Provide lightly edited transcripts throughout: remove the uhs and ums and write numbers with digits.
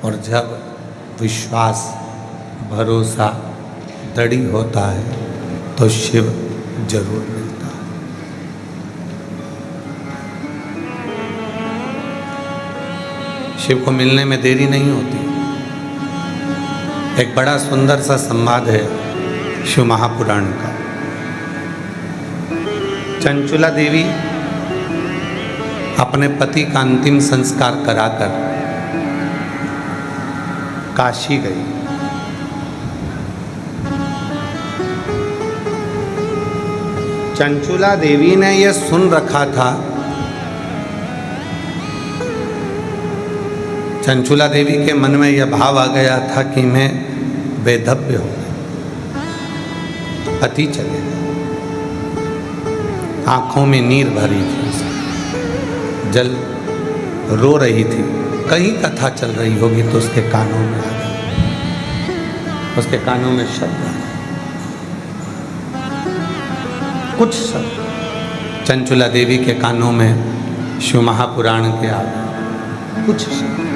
और जब विश्वास भरोसा दृढ़ होता है तो शिव जरूर मिलता है। शिव को मिलने में देरी नहीं होती। एक बड़ा सुंदर सा संवाद है शिव महापुराण का। चंचुला देवी अपने पति का अंतिम संस्कार कराकर काशी गई। चंचुला देवी ने यह सुन रखा था, चंचुला देवी के मन में यह भाव आ गया था कि मैं वेधव्य हूँ, पति चले गए। आंखों में नीर भरी थी, जल रो रही थी। कहीं कथा चल रही होगी तो उसके कानों में आ गया, उसके कानों में शब्द आ गया, कुछ शब्द चंचुला देवी के कानों में शिव महापुराण के आ गए, कुछ शब्द।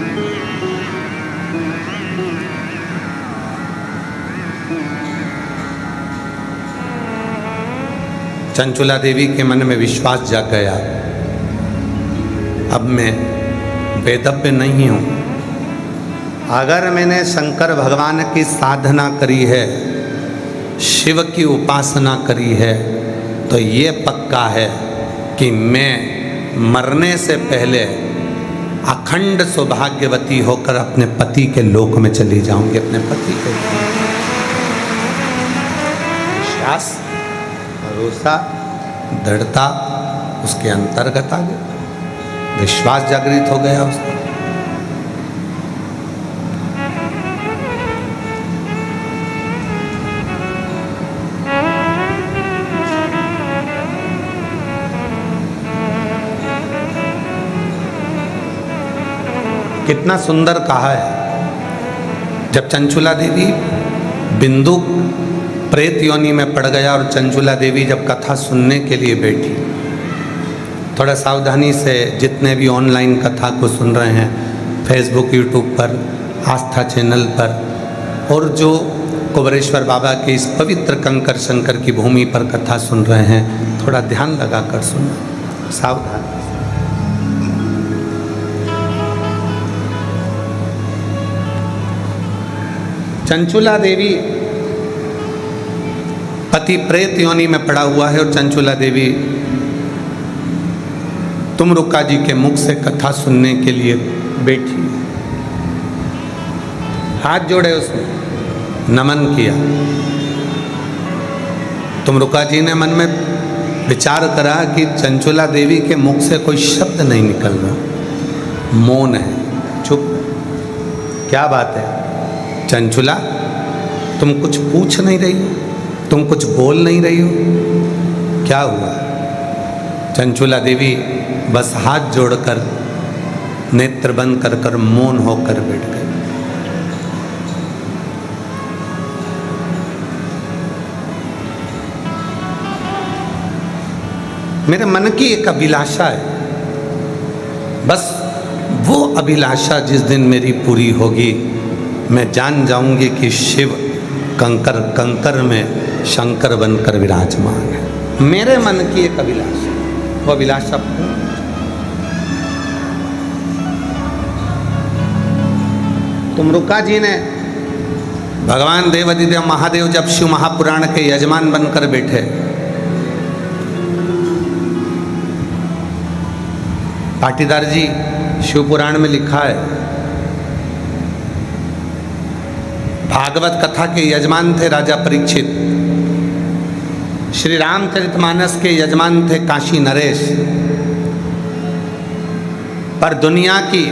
चंचुला देवी के मन में विश्वास जाग गया, अब मैं वेधव्य नहीं हूँ। अगर मैंने शंकर भगवान की साधना करी है, शिव की उपासना करी है, तो ये पक्का है कि मैं मरने से पहले अखंड सौभाग्यवती होकर अपने पति के लोक में चली जाऊंगी। अपने पति के विश्वास भरोसा दृढ़ता उसके अंतर्गत आ गया, विश्वास जागृत हो गया उसका। कितना सुंदर कहा है। जब चंचुला देवी बिंदु प्रेत योनि में पड़ गया और चंचुला देवी जब कथा सुनने के लिए बैठी, थोड़ा सावधानी से जितने भी ऑनलाइन कथा को सुन रहे हैं, फेसबुक यूट्यूब पर, आस्था चैनल पर, और जो कुबेरेश्वर बाबा के इस पवित्र कंकर शंकर की भूमि पर कथा सुन रहे हैं, थोड़ा ध्यान लगा कर सुनो, सावधान। चंचुला देवी पति प्रेत योनि में पड़ा हुआ है और चंचुला देवी तुमरुका जी के मुख से कथा सुनने के लिए बैठी, हाथ जोड़े उसने नमन किया। तुमरुका जी ने मन में विचार करा कि चंचुला देवी के मुख से कोई शब्द नहीं निकल रहा, मौन है, चुप। क्या बात है चंचुला, तुम कुछ पूछ नहीं रही हो, तुम कुछ बोल नहीं रही हो, क्या हुआ? चंचुला देवी बस हाथ जोड़कर नेत्र बंद कर कर मौन होकर बैठ गई। मेरे मन की एक अभिलाषा है, बस वो अभिलाषा जिस दिन मेरी पूरी होगी, मैं जान जाऊंगी कि शिव कंकर कंकर में शंकर बनकर विराजमान है। मेरे मन की एक अभिलाषा, वो अभिलाषा तुमरुका जी ने, भगवान देवाधिदेव महादेव जब शिव महापुराण के यजमान बनकर बैठे, पाटीदार जी शिव पुराण में लिखा है, भागवत कथा के यजमान थे राजा परीक्षित, श्री रामचरितमानस के यजमान थे काशी नरेश, पर दुनिया की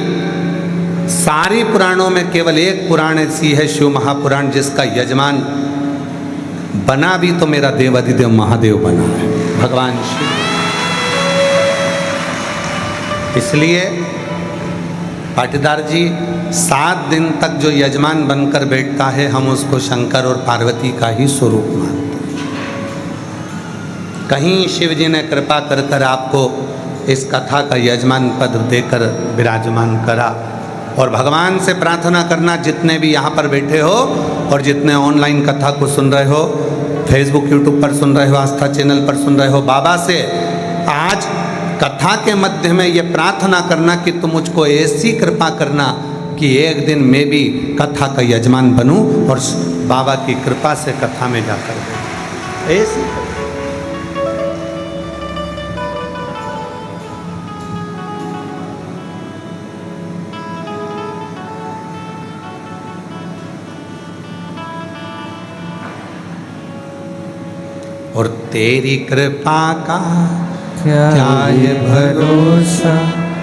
सारी पुराणों में केवल एक पुराण ऐसी है, शिव महापुराण, जिसका यजमान बना भी तो मेरा देवाधिदेव महादेव बना है, भगवान शिव। इसलिए पाटीदार जी 7 दिन तक जो यजमान बनकर बैठता है, हम उसको शंकर और पार्वती का ही स्वरूप मानते हैं। कहीं शिव जी ने कृपा कर कर आपको इस कथा का यजमान पद देकर विराजमान करा, और भगवान से प्रार्थना करना, जितने भी यहाँ पर बैठे हो और जितने ऑनलाइन कथा को सुन रहे हो, फेसबुक यूट्यूब पर सुन रहे हो, आस्था चैनल पर सुन रहे हो, बाबा से आज कथा के मध्य में ये प्रार्थना करना कि तुम मुझको ऐसी कृपा करना कि एक दिन मैं भी कथा का यजमान बनूं और बाबा की कृपा से कथा में जाकर बैठूं। ऐसी और तेरी कृपा का क्या ये भरोसा,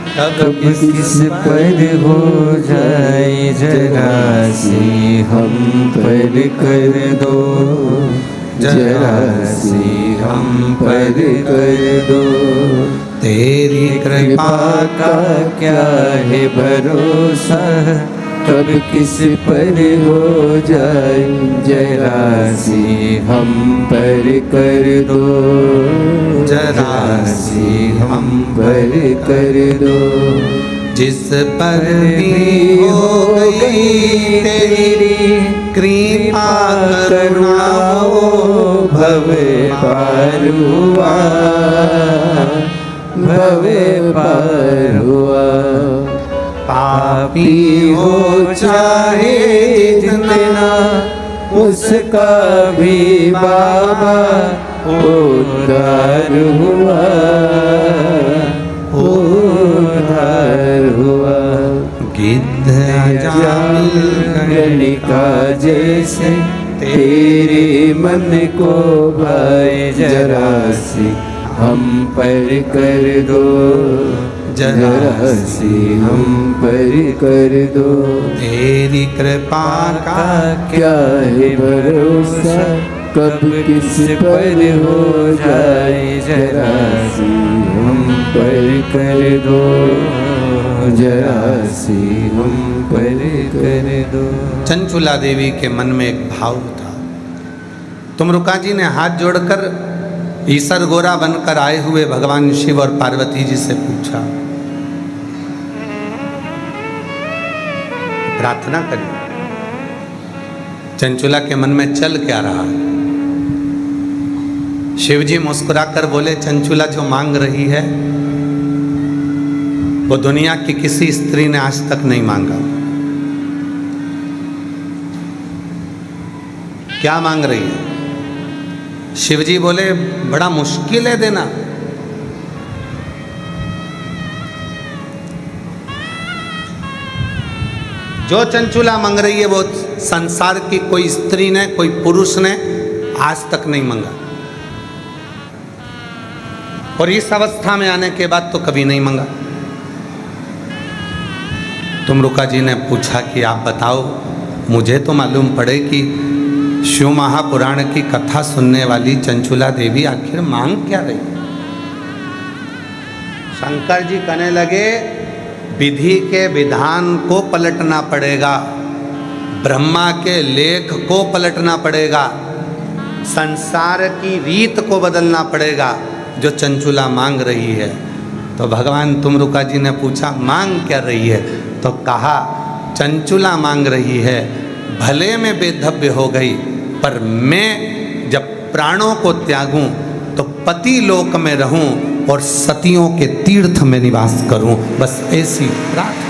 कब किस पर हो जाए जरा सी हम पर कर दो, जरा सी हम पर कर दो। तेरी कृपा का क्या है भरोसा, कब किस पर हो जाए जरा सी हम पर कर दो, जरा सी हम पर कर दो। जिस पर भी हो गई तेरी कृपा करुणा, भव पार हुआ, भव पार हुआ। पापी हो चाहे जितना, उसका भी बाबा उद्धार हुआ, उद्धार हुआ। गिद्ध गणिका जैसे तेरे मन को भाई जरा सी हम पर कर दो, जरा सी हम पर कर दो। तेरी कृपा का क्या है भरोसा, कब किस पर हो जाए जरा सी हम पर कर दो, जरा सी हम पर कर दो। चंचुला देवी के मन में एक भाव था। तुमरुका जी ने हाथ जोड़कर ईसर गोरा बनकर आए हुए भगवान शिव और पार्वती जी से पूछा, प्रार्थना करिए। चंचुला के मन में चल क्या रहा? शिव जी मुस्कुराकर बोले, चंचुला जो मांग रही है वो दुनिया की किसी स्त्री ने आज तक नहीं मांगा। क्या मांग रही है? शिव जी बोले, बड़ा मुश्किल है देना। जो चंचुला मांग रही है वो संसार की कोई स्त्री ने, कोई पुरुष ने आज तक नहीं मांगा, और इस अवस्था में आने के बाद तो कभी नहीं मांगा। तुमरुका जी ने पूछा कि आप बताओ, मुझे तो मालूम पड़े कि शिव महापुराण की कथा सुनने वाली चंचुला देवी आखिर मांग क्या रही? शंकर जी कहने लगे, विधि के विधान को पलटना पड़ेगा, ब्रह्मा के लेख को पलटना पड़ेगा, संसार की रीत को बदलना पड़ेगा जो चंचुला मांग रही है। तो भगवान तुमरुका जी ने पूछा, मांग क्या रही है? तो कहा, चंचुला मांग रही है, भले में बेधव्य हो गई, पर मैं जब प्राणों को त्यागूं तो पति लोक में रहूं और सतियों के तीर्थ में निवास करूं, बस ऐसी प्रार्थना।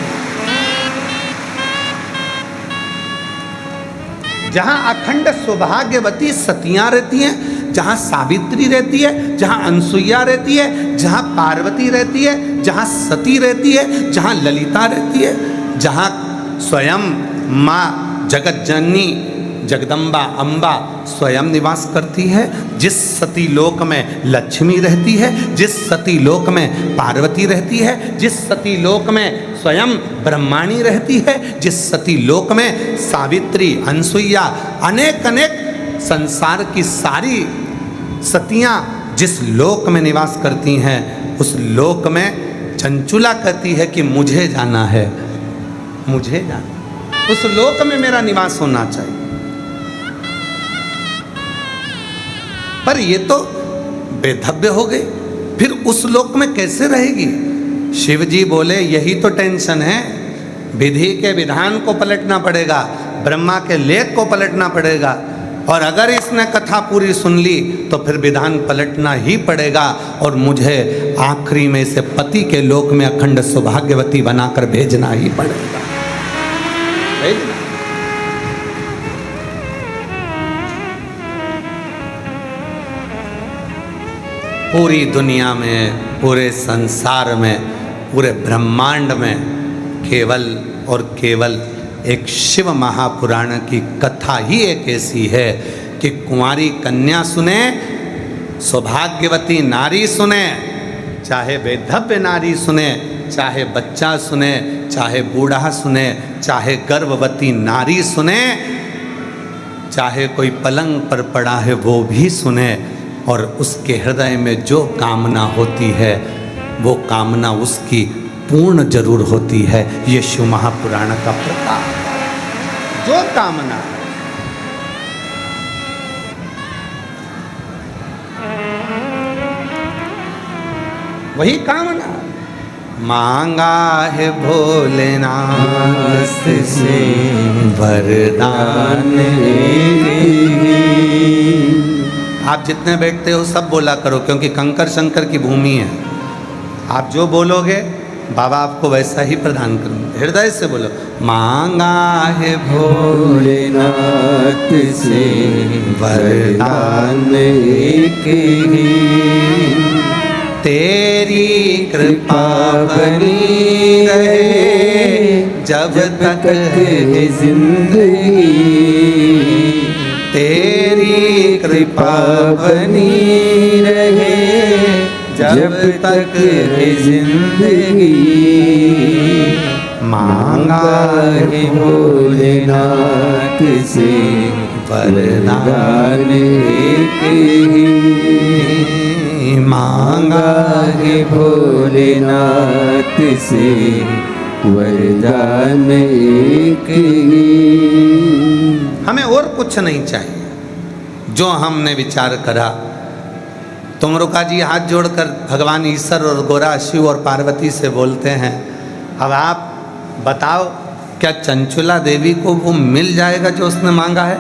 जहां अखंड सौभाग्यवती सतियां रहती हैं, जहां सावित्री रहती है, जहां अनसुईया रहती है, जहां पार्वती रहती है, जहां सती रहती है, जहां ललिता रहती है, जहां स्वयं माँ जगत जननी जगदम्बा अम्बा स्वयं निवास करती है, जिस सती लोक में लक्ष्मी रहती है, जिस सती लोक में पार्वती रहती है, जिस सती लोक में स्वयं ब्रह्माणी रहती है, जिस सती लोक में सावित्री अनसुईया अनेक अनेक संसार की सारी सतियां जिस लोक में निवास करती हैं, उस लोक में चंचुला कहती है कि मुझे जाना है, मुझे जाना, उस लोक में मेरा निवास होना चाहिए। पर ये तो बेधव्य हो गई, फिर उस लोक में कैसे रहेगी? शिव जी बोले, यही तो टेंशन है विधि के विधान को पलटना पड़ेगा, ब्रह्मा के लेख को पलटना पड़ेगा। और अगर इसने कथा पूरी सुन ली तो फिर विधान पलटना ही पड़ेगा और मुझे आखिरी में से पति के लोक में अखंड सौभाग्यवती बनाकर भेजना ही पड़ेगा। भेजना। पूरी दुनिया में, पूरे संसार में, पूरे ब्रह्मांड में केवल और केवल एक शिव महापुराण की कथा ही एक ऐसी है कि कुंवारी कन्या सुने, सौभाग्यवती नारी सुने, चाहे वैधव्य नारी सुने, चाहे बच्चा सुने, चाहे बूढ़ा सुने, चाहे गर्भवती नारी सुने, चाहे कोई पलंग पर पड़ा है वो भी सुने, और उसके हृदय में जो कामना होती है वो कामना उसकी पूर्ण जरूर होती है। ये शिव महापुराण का प्रताप है। जो कामना वही कामना मांगा है भोलेनाथ से वरदान। आप जितने बैठते हो सब बोला करो, क्योंकि कंकर शंकर की भूमि है। आप जो बोलोगे बाबा आपको वैसा ही प्रदान करेंगे। हृदय से बोलो, मांगा है भोलेनाथ से वरदान एक ही, तेरी कृपा बनी रहे जब तक है जिंदगी, तेरी कृपा बनी रहे जब तक है जिंदगी। मांगा है भोलेनाथ से वरदान एक ही, मांगा है भोलेनाथ से वरदान एक ही। हमें और कुछ नहीं चाहिए। जो हमने विचार करा, तुमरुका जी हाथ जोड़कर भगवान ईश्वर और गोरा शिव और पार्वती से बोलते हैं, अब आप बताओ क्या चंचुला देवी को वो मिल जाएगा जो उसने मांगा है?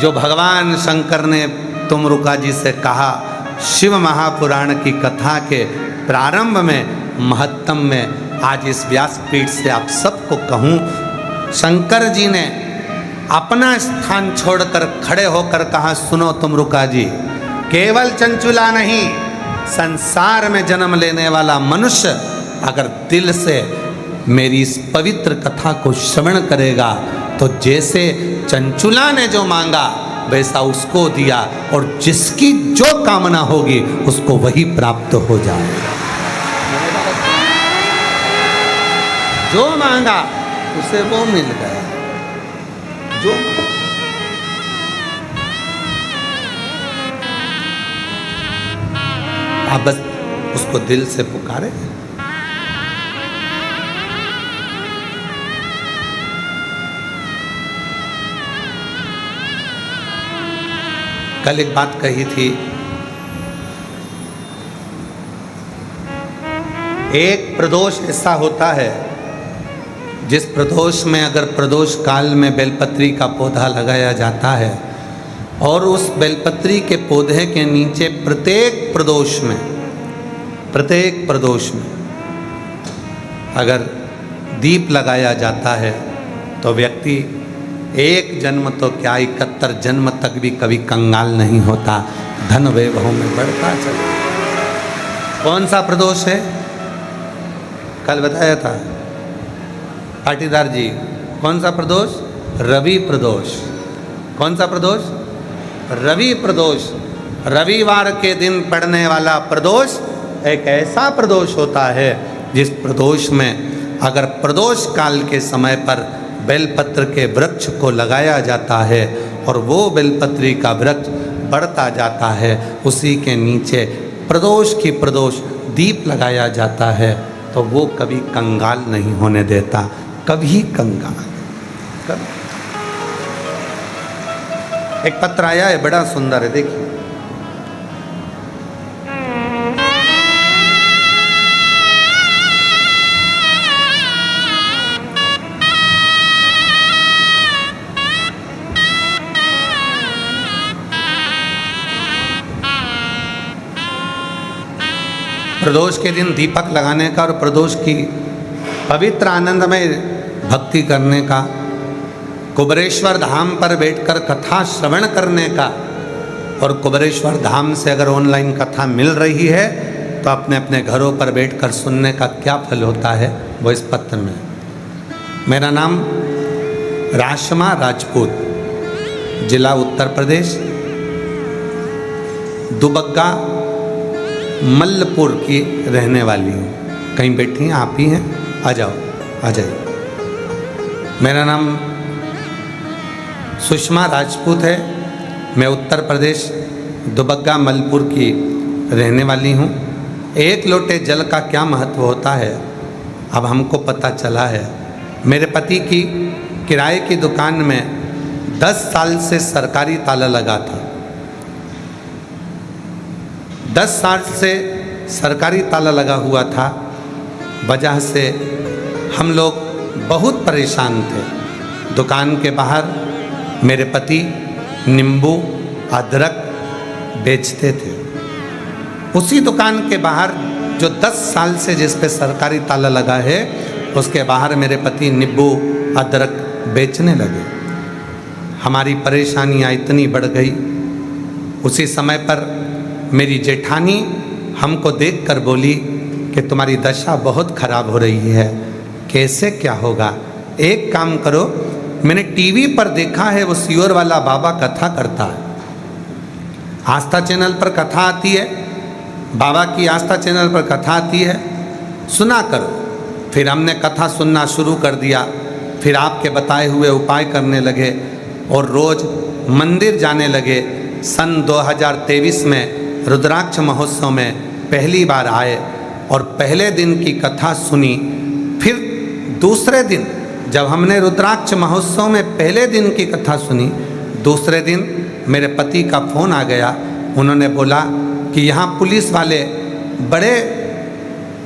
जो भगवान शंकर ने तुमरुका जी से कहा शिव महापुराण की कथा के प्रारंभ में, महत्तम में, आज इस व्यासपीठ से आप सबको कहूँ, शंकर जी ने अपना स्थान छोड़कर खड़े होकर कहा, सुनो तुमरुका जी, केवल चंचुला नहीं, संसार में जन्म लेने वाला मनुष्य अगर दिल से मेरी इस पवित्र कथा को श्रवण करेगा तो जैसे चंचुला ने जो मांगा वैसा उसको दिया, और जिसकी जो कामना होगी उसको वही प्राप्त हो जाएगा। जो मांगा उसे वो मिल गया। जो आप बस उसको दिल से पुकारे। कल एक बात कही थी, एक प्रदोष ऐसा होता है जिस प्रदोष में अगर प्रदोष काल में बेलपत्री का पौधा लगाया जाता है और उस बेलपत्री के पौधे के नीचे प्रत्येक प्रदोष में अगर दीप लगाया जाता है तो व्यक्ति एक जन्म तो क्या 71 जन्म तक भी कभी कंगाल नहीं होता, धन वैभव में बढ़ता चला। कौन सा प्रदोष है? कल बताया था पाटीदार जी। कौन सा प्रदोष? रवि प्रदोष। कौन सा प्रदोष? रवि प्रदोष। रविवार के दिन पड़ने वाला प्रदोष एक ऐसा प्रदोष होता है जिस प्रदोष में अगर प्रदोष काल के समय पर बेलपत्र के वृक्ष को लगाया जाता है और वो बेलपत्री का वृक्ष बढ़ता जाता है, उसी के नीचे प्रदोष की प्रदोष दीप लगाया जाता है, तो वो कभी कंगाल नहीं होने देता, कभी कंगाल। कभी। एक पत्र आया है, बड़ा सुंदर है, देखिए। प्रदोष के दिन दीपक लगाने का और प्रदोष की पवित्र आनंदमय भक्ति करने का, कुबरेश्वर धाम पर बैठकर कथा श्रवण करने का, और कुबरेश्वर धाम से अगर ऑनलाइन कथा मिल रही है तो अपने अपने घरों पर बैठकर सुनने का क्या फल होता है वो इस पत्र में। मेरा नाम राशमा राजपूत, जिला उत्तर प्रदेश, दुबग्गा मल्लपुर की रहने वाली हूँ। कहीं बैठी हैं? आप ही हैं? आ जाओ, आ जाइए। मेरा नाम सुषमा राजपूत है। मैं उत्तर प्रदेश दुबग्गा मल्लपुर की रहने वाली हूँ। एक लोटे जल का क्या महत्व होता है अब हमको पता चला है। मेरे पति की किराए की दुकान में 10 साल से सरकारी ताला लगा था। 10 साल से सरकारी ताला लगा हुआ था, वजह से हम लोग बहुत परेशान थे। दुकान के बाहर मेरे पति नींबू अदरक बेचते थे। उसी दुकान के बाहर जो 10 साल से जिस पे सरकारी ताला लगा है, उसके बाहर मेरे पति नींबू अदरक बेचने लगे। हमारी परेशानियाँ इतनी बढ़ गई। उसी समय पर मेरी जेठानी हमको देखकर बोली कि तुम्हारी दशा बहुत खराब हो रही है, कैसे क्या होगा? एक काम करो, मैंने टीवी पर देखा है वो सियोर वाला बाबा कथा करता है, आस्था चैनल पर कथा आती है, बाबा की आस्था चैनल पर कथा आती है, सुना करो। फिर हमने कथा सुनना शुरू कर दिया। फिर आपके बताए हुए उपाय करने लगे और रोज़ मंदिर जाने लगे। सन 2023 में रुद्राक्ष महोत्सव में पहली बार आए और पहले दिन की कथा सुनी। फिर दूसरे दिन जब हमने रुद्राक्ष महोत्सव में पहले दिन की कथा सुनी, दूसरे दिन मेरे पति का फ़ोन आ गया। उन्होंने बोला कि यहाँ पुलिस वाले बड़े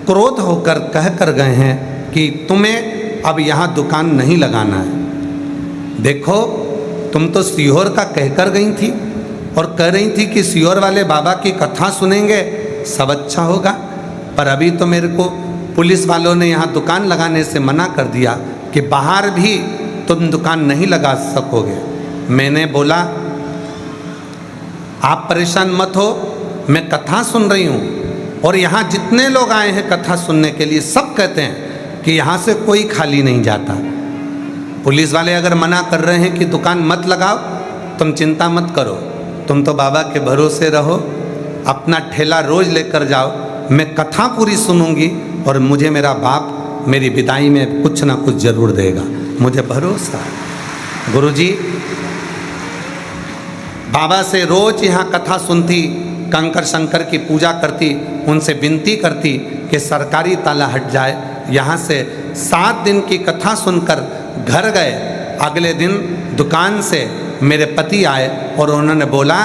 क्रोध होकर कह कर गए हैं कि तुम्हें अब यहाँ दुकान नहीं लगाना है। देखो, तुम तो सीहोर का कहकर गई थी और कह रही थी कि सीहोर वाले बाबा की कथा सुनेंगे सब अच्छा होगा, पर अभी तो मेरे को पुलिस वालों ने यहाँ दुकान लगाने से मना कर दिया कि बाहर भी तुम दुकान नहीं लगा सकोगे। मैंने बोला आप परेशान मत हो, मैं कथा सुन रही हूँ और यहाँ जितने लोग आए हैं कथा सुनने के लिए सब कहते हैं कि यहाँ से कोई खाली नहीं जाता। पुलिस वाले अगर मना कर रहे हैं कि दुकान मत लगाओ, तुम चिंता मत करो, तुम तो बाबा के भरोसे रहो, अपना ठेला रोज लेकर जाओ, मैं कथा पूरी सुनूंगी और मुझे मेरा बाप मेरी विदाई में कुछ ना कुछ जरूर देगा, मुझे भरोसा है। गुरुजी बाबा से रोज यहाँ कथा सुनती, कंकर शंकर की पूजा करती, उनसे विनती करती कि सरकारी ताला हट जाए। यहाँ से 7 दिन की कथा सुनकर घर गए। अगले दिन दुकान से मेरे पति आए और उन्होंने बोला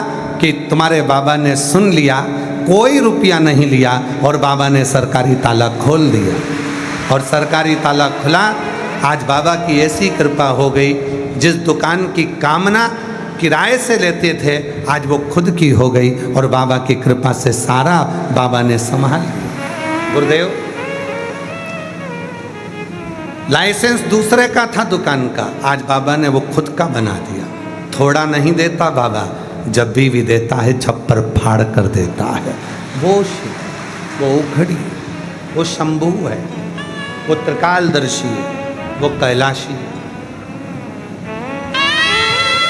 कि तुम्हारे बाबा ने सुन लिया, कोई रुपया नहीं लिया और बाबा ने सरकारी ताला खोल दिया। और सरकारी ताला खुला। आज बाबा की ऐसी कृपा हो गई, जिस दुकान की कामना किराए से लेते थे आज वो खुद की हो गई और बाबा की कृपा से सारा बाबा ने संभाल लिया। गुरुदेव, लाइसेंस दूसरे का था दुकान का, आज बाबा ने वो खुद का बना दिया। थोड़ा नहीं देता बाबा, जब भी देता है छप्पर फाड़ कर देता है। वो शिव, वो उखड़ी, वो शंभू है, वो त्रिकालदर्शी है, वो कैलाशी है,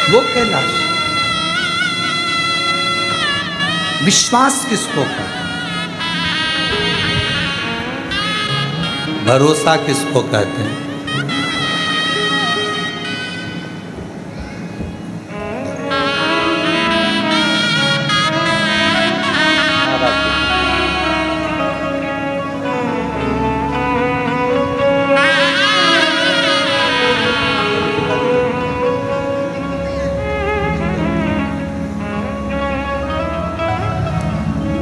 वो कैलाशी। विश्वास किसको कहते हैं? भरोसा किसको कहते हैं?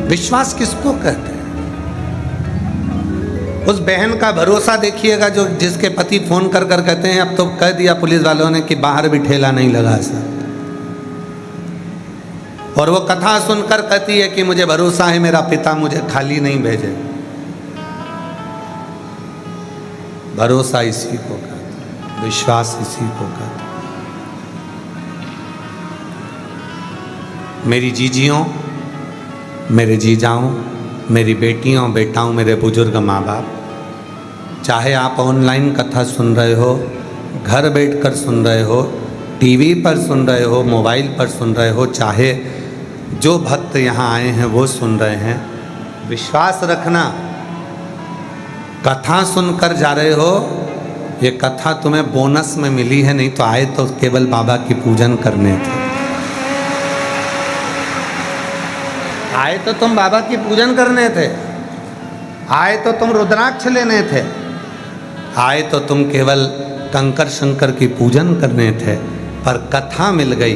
विश्वास किसको कहते हैं? उस बहन का भरोसा देखिएगा जो जिसके पति फोन कर कर कहते हैं अब तो कह दिया पुलिस वालों ने कि बाहर भी ठेला नहीं लगा सकते, और वो कथा सुनकर कहती है कि मुझे भरोसा है मेरा पिता मुझे खाली नहीं भेजे। भरोसा इसी को कहते, विश्वास इसी को कहते। मेरी जीजियों, मेरे जीजाओं, मेरी बेटियों बेटाओं, मेरे बुजुर्ग माँ बाप, चाहे आप ऑनलाइन कथा सुन रहे हो, घर बैठकर सुन रहे हो, टीवी पर सुन रहे हो, मोबाइल पर सुन रहे हो, चाहे जो भक्त यहाँ आए हैं वो सुन रहे हैं, विश्वास रखना, कथा सुनकर जा रहे हो, ये कथा तुम्हें बोनस में मिली है, नहीं तो आए तो केवल बाबा की पूजन करने थे। आए तो तुम बाबा की पूजन करने थे, आए तो तुम रुद्राक्ष लेने थे, आए तो तुम केवल कंकर शंकर की पूजन करने थे, पर कथा मिल गई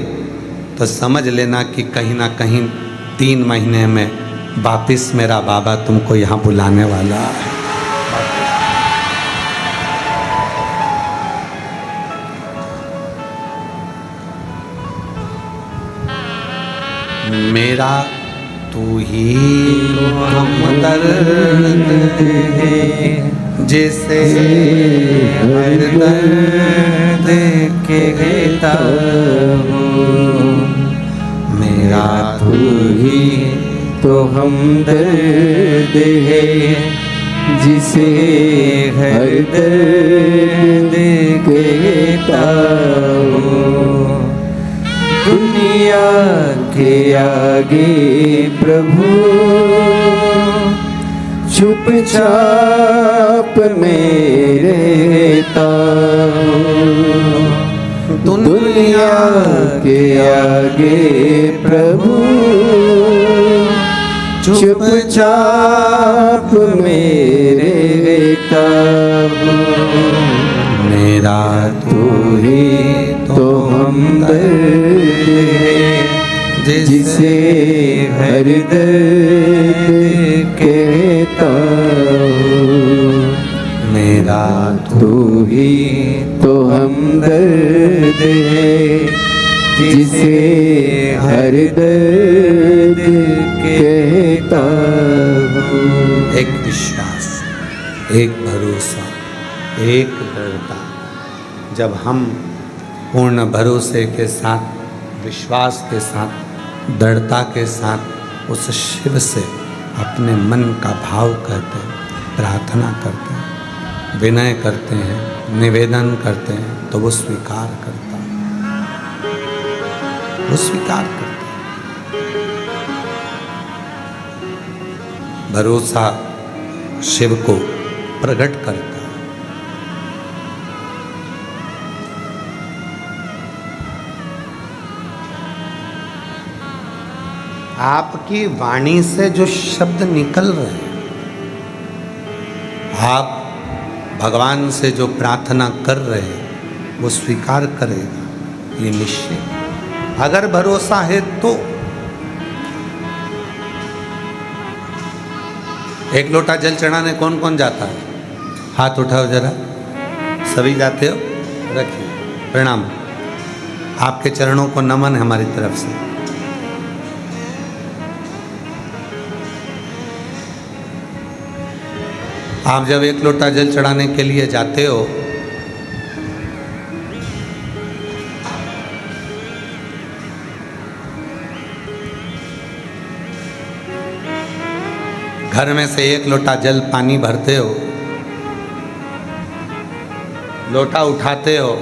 तो समझ लेना कि कहीं ना कहीं 3 महीने में वापिस मेरा बाबा तुमको यहाँ बुलाने वाला है। मेरा तू ही हमदर्द है, जैसे हर दर्द के घेता हूँ। मेरा तू ही तो हमदर्द है, जिसे हर दर्द कहता हूँ। दुनिया के आगे प्रभु चुपचाप में रहता हूँ। दुनिया के आगे प्रभु चुपचाप में रहता हूँ। मेरा तू ही तो हमदर्द है, जिसे हर दर्द कहता हूँ। मेरा तू ही तो हमदर्द है, जिसे हर दर्द कहता हूँ। एक विश्वास, एक भरोसा, एक दृढ़ता। जब हम पूर्ण भरोसे के साथ, विश्वास के साथ, दृढ़ता के साथ उस शिव से अपने मन का भाव करते हैं, प्रार्थना करते हैं, विनय करते हैं, निवेदन करते हैं, तो वो स्वीकार करता है, वो स्वीकार करता है। भरोसा शिव को प्रकट करता है। आपकी वाणी से जो शब्द निकल रहे हैं, आप भगवान से जो प्रार्थना कर रहे हैं, वो स्वीकार करेगा, ये निश्चय। अगर भरोसा है तो एक लोटा जल चढ़ाने कौन कौन जाता है? हाथ उठाओ जरा। सभी जाते हो? रखिए, प्रणाम। आपके चरणों को नमन है हमारी तरफ से। आप जब एक लोटा जल चढ़ाने के लिए जाते हो, घर में से एक लोटा जल पानी भरते हो, लोटा उठाते हो,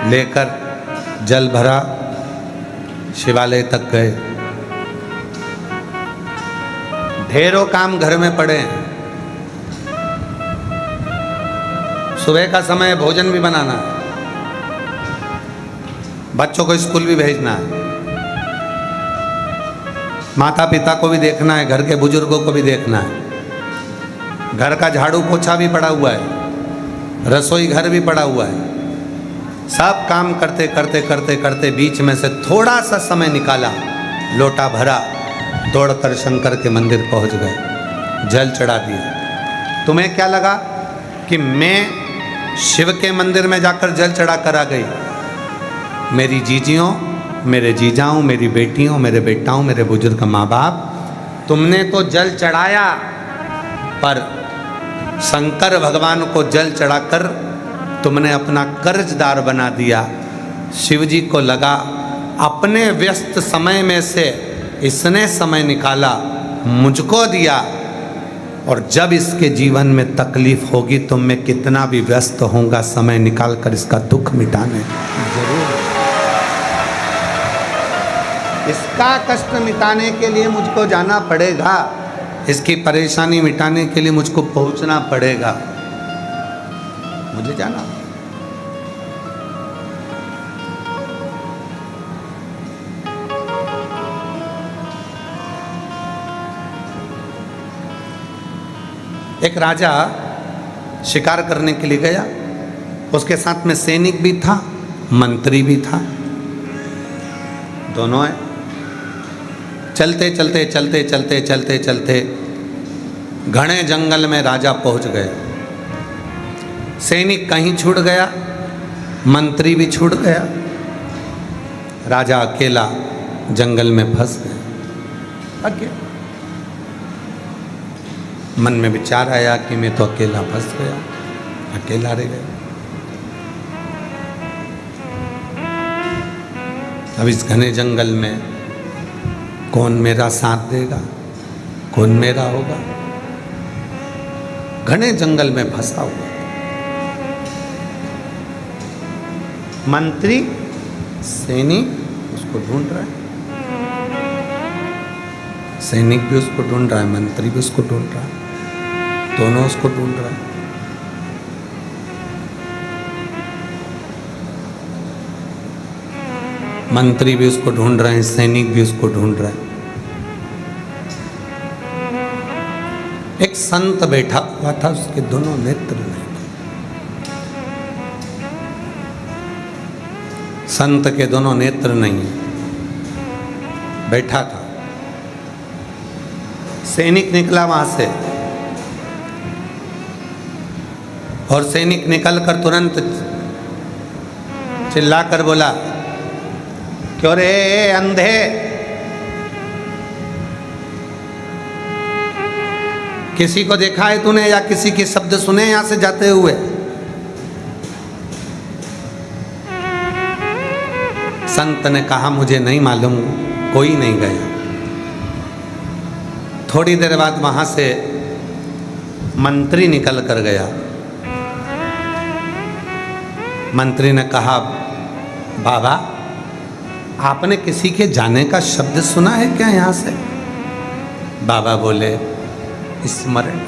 लेकर जल भरा, शिवालय तक गए। ढेरों काम घर में पड़े हैं। सुबह का समय भोजन भी बनाना है, बच्चों को स्कूल भी भेजना है, माता पिता को भी देखना है, घर के बुजुर्गों को भी देखना है, घर का झाड़ू पोछा भी पड़ा हुआ है, रसोई घर भी पड़ा हुआ है। सब काम करते करते करते करते बीच में से थोड़ा सा समय निकाला, लोटा भरा, दौड़कर शंकर के मंदिर पहुंच गए, जल चढ़ा दिया। तुम्हें क्या लगा कि मैं शिव के मंदिर में जाकर जल चढ़ा कर आ गई? मेरी जीजियों, मेरे जीजाओं, मेरी बेटियों, मेरे बेटाओं, मेरे बुजुर्ग माँ बाप, तुमने तो जल चढ़ाया, पर शंकर भगवान को जल चढ़ाकर तुमने अपना कर्जदार बना दिया। शिव जी को लगा अपने व्यस्त समय में से इसने समय निकाला, मुझको दिया, और जब इसके जीवन में तकलीफ होगी तो मैं कितना भी व्यस्त होऊंगा, समय निकाल कर इसका दुख मिटाने जरूर। इसका कष्ट मिटाने के लिए मुझको जाना पड़ेगा, इसकी परेशानी मिटाने के लिए मुझको पहुंचना पड़ेगा, मुझे जाना। एक राजा शिकार करने के लिए गया, उसके साथ में सैनिक भी था, मंत्री भी था, दोनों है। चलते चलते चलते चलते चलते चलते घने जंगल में राजा पहुंच गए। सैनिक कहीं छूट गया, मंत्री भी छूट गया, राजा अकेला जंगल में फंस गया। अकेला मन में विचार आया कि मैं तो अकेला फंस गया, अकेला रह गया। अब इस घने जंगल में कौन मेरा साथ देगा, कौन मेरा होगा? घने जंगल में फंसा हुआ। मंत्री सैनिक उसको ढूंढ रहा है, सैनिक भी उसको ढूंढ रहा है, मंत्री भी उसको ढूंढ रहा है, दोनों उसको ढूंढ रहे हैं। मंत्री भी उसको ढूंढ रहे हैं, सैनिक भी उसको ढूंढ रहे हैं। एक संत बैठा हुआ था, उसके दोनों नेत्र नहीं थे। संत के दोनों नेत्र नहीं, बैठा था। सैनिक निकला वहां से, और सैनिक निकलकर तुरंत चिल्लाकर बोला, क्यों रे अंधे, किसी को देखा है तूने या किसी के शब्द सुने यहां से जाते हुए? संत ने कहा, मुझे नहीं मालूम, कोई नहीं गया। थोड़ी देर बाद वहां से मंत्री निकल कर गया। मंत्री ने कहा, बाबा आपने किसी के जाने का शब्द सुना है क्या यहाँ से? बाबा बोले, स्मरण।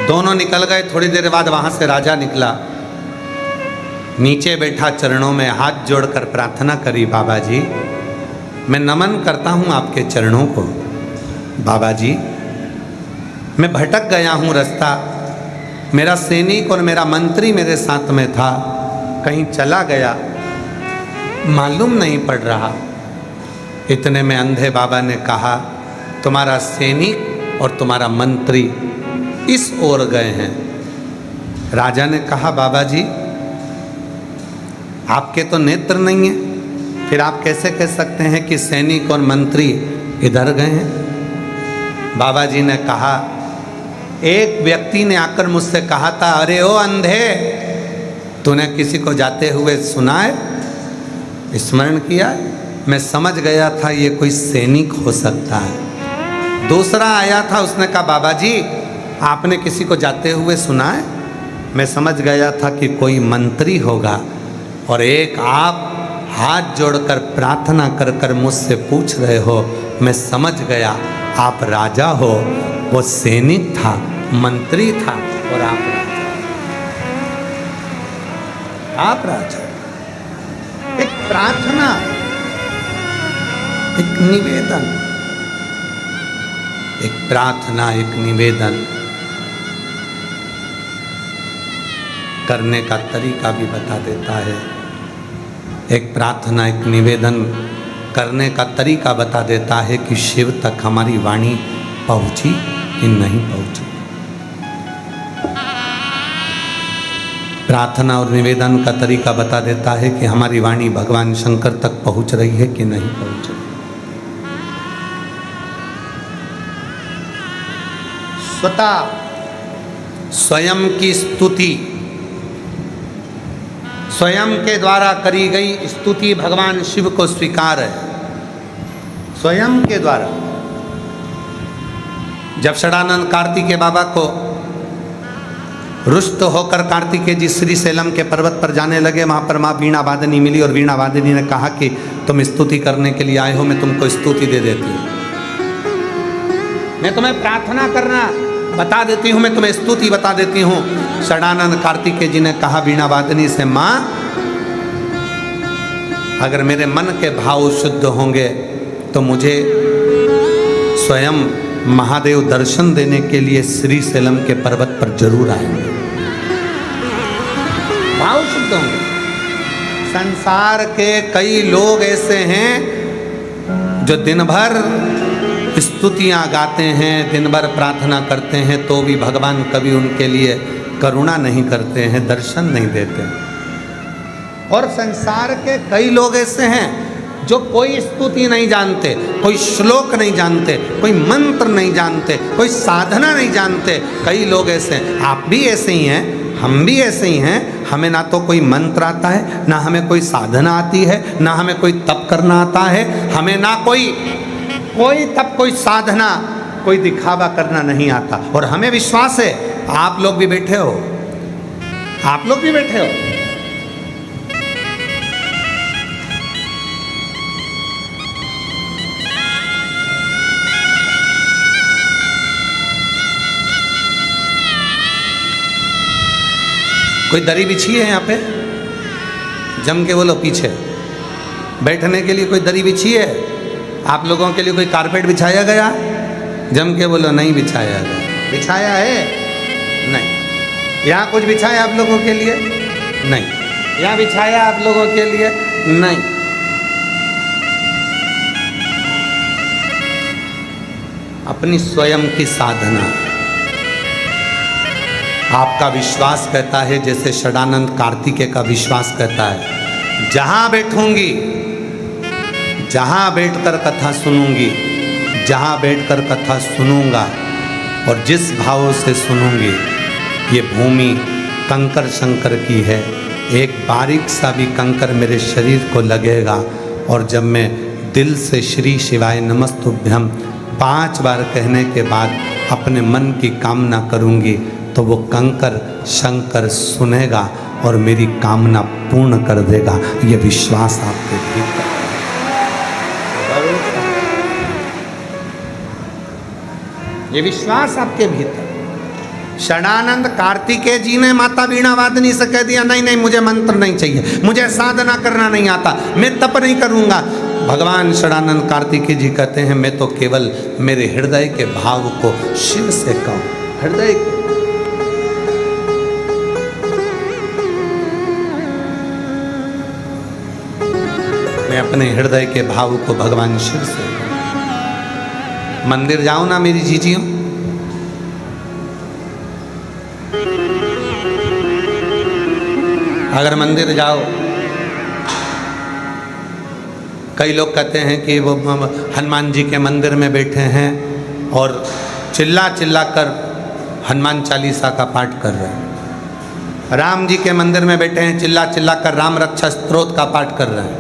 दोनों निकल गए। थोड़ी देर बाद वहां से राजा निकला, नीचे बैठा, चरणों में हाथ जोड़कर प्रार्थना करी, बाबा जी मैं नमन करता हूँ आपके चरणों को। बाबा जी मैं भटक गया हूँ रास्ता, मेरा सैनिक और मेरा मंत्री मेरे साथ में था, कहीं चला गया, मालूम नहीं पड़ रहा। इतने में अंधे बाबा ने कहा, तुम्हारा सैनिक और तुम्हारा मंत्री इस ओर गए हैं। राजा ने कहा, बाबा जी आपके तो नेत्र नहीं है, फिर आप कैसे कह सकते हैं कि सैनिक और मंत्री इधर गए हैं? बाबा जी ने कहा, एक व्यक्ति ने आकर मुझसे कहा था, अरे ओ अंधे, तूने किसी को जाते हुए सुना है, स्मरण किया? मैं समझ गया था ये कोई सैनिक हो सकता है। दूसरा आया था, उसने कहा, बाबा जी आपने किसी को जाते हुए सुना है? मैं समझ गया था कि कोई मंत्री होगा। और एक आप हाथ जोड़कर प्रार्थना कर कर मुझसे पूछ रहे हो, मैं समझ गया आप राजा हो। वो सैनिक था, मंत्री था, और आप राजा। आप राजा। एक प्रार्थना, एक निवेदन, एक प्रार्थना, एक निवेदन करने का तरीका भी बता देता है। एक प्रार्थना, एक निवेदन करने का तरीका बता देता है कि शिव तक हमारी वाणी पहुंची कि नहीं पहुंची। प्रार्थना और निवेदन का तरीका बता देता है कि हमारी वाणी भगवान शंकर तक पहुंच रही है कि नहीं पहुंच रही। स्वतः स्वयं की स्तुति, स्वयं के द्वारा करी गई स्तुति भगवान शिव को स्वीकार है, स्वयं के द्वारा। जब षडानंद कार्तिकेय बाबा को रुष्ट होकर कार्तिकेय जी श्रीशैलम के पर्वत पर जाने लगे, वहाँ पर माँ वीणा वादनी मिली और वीणा वादनी ने कहा कि तुम स्तुति करने के लिए आए हो, मैं तुमको स्तुति दे देती हूँ, मैं तुम्हें प्रार्थना करना बता देती हूँ, मैं तुम्हें स्तुति बता देती हूँ। षडानंद कार्तिकेय जी ने कहा वीणा वादनी से, माँ अगर मेरे मन के भाव शुद्ध होंगे तो मुझे स्वयं महादेव दर्शन देने के लिए श्रीशैलम के पर्वत पर जरूर आएंगे। भाव शुद्ध होंगे। संसार के कई लोग ऐसे हैं जो दिन भर स्तुतियां गाते हैं, दिन भर प्रार्थना करते हैं, तो भी भगवान कभी उनके लिए करुणा नहीं करते हैं, दर्शन नहीं देते। और संसार के कई लोग ऐसे हैं जो कोई स्तुति नहीं जानते, कोई श्लोक नहीं जानते, कोई मंत्र नहीं जानते, कोई साधना नहीं जानते। कई लोग ऐसे हैं, आप भी ऐसे ही हैं, हम भी ऐसे ही हैं। हमें ना तो कोई मंत्र आता है, ना हमें कोई साधना आती है, ना हमें कोई तप करना आता है, हमें ना कोई तप, कोई साधना, कोई दिखावा करना नहीं आता। और हमें विश्वास है आप लोग भी बैठे हो, आप लोग भी बैठे हो। कोई दरी बिछी है यहाँ पे? जम के बोलो पीछे। बैठने के लिए कोई दरी बिछी है? आप लोगों के लिए कोई कारपेट बिछाया गया? जम के बोलो नहीं बिछाया गया। बिछाया है? नहीं। यहाँ कुछ बिछाया आप लोगों के लिए? नहीं। यहाँ बिछाया आप लोगों के लिए? नहीं। अपनी स्वयं की साधना। आपका विश्वास कहता है, जैसे षडानंद कार्तिकेय का विश्वास कहता है, जहाँ बैठूंगी, जहाँ बैठकर कथा सुनूंगी, जहाँ बैठकर कथा सुनूंगा और जिस भाव से सुनूंगी, ये भूमि कंकर शंकर की है। एक बारीक सा भी कंकर मेरे शरीर को लगेगा और जब मैं दिल से श्री शिवाय नमस्तुभ्यम 5 बार कहने के बाद अपने मन की कामना करूंगी, तो वो कंकर शंकर सुनेगा और मेरी कामना पूर्ण कर देगा। ये विश्वास आपके भीतर, ये विश्वास आपके भीतर। षडानंद कार्तिकेय जी ने माता वीणा वादनी से कह दिया, नहीं नहीं मुझे मंत्र नहीं चाहिए, मुझे साधना करना नहीं आता, मैं तप नहीं करूँगा। भगवान षडानंद कार्तिकेय जी कहते हैं, मैं तो केवल मेरे हृदय के भाव को शिव से कहूँ, हृदय के। मैं अपने हृदय के भाव को भगवान शिव से कहूँ। मंदिर जाओ ना मेरी जीजियों, अगर मंदिर जाओ, कई लोग कहते हैं कि वो हनुमान जी के मंदिर में बैठे हैं और चिल्ला चिल्ला कर हनुमान चालीसा का पाठ कर रहे हैं। राम जी के मंदिर में बैठे हैं, चिल्ला चिल्ला कर राम रक्षा स्तोत्र का पाठ कर रहे हैं।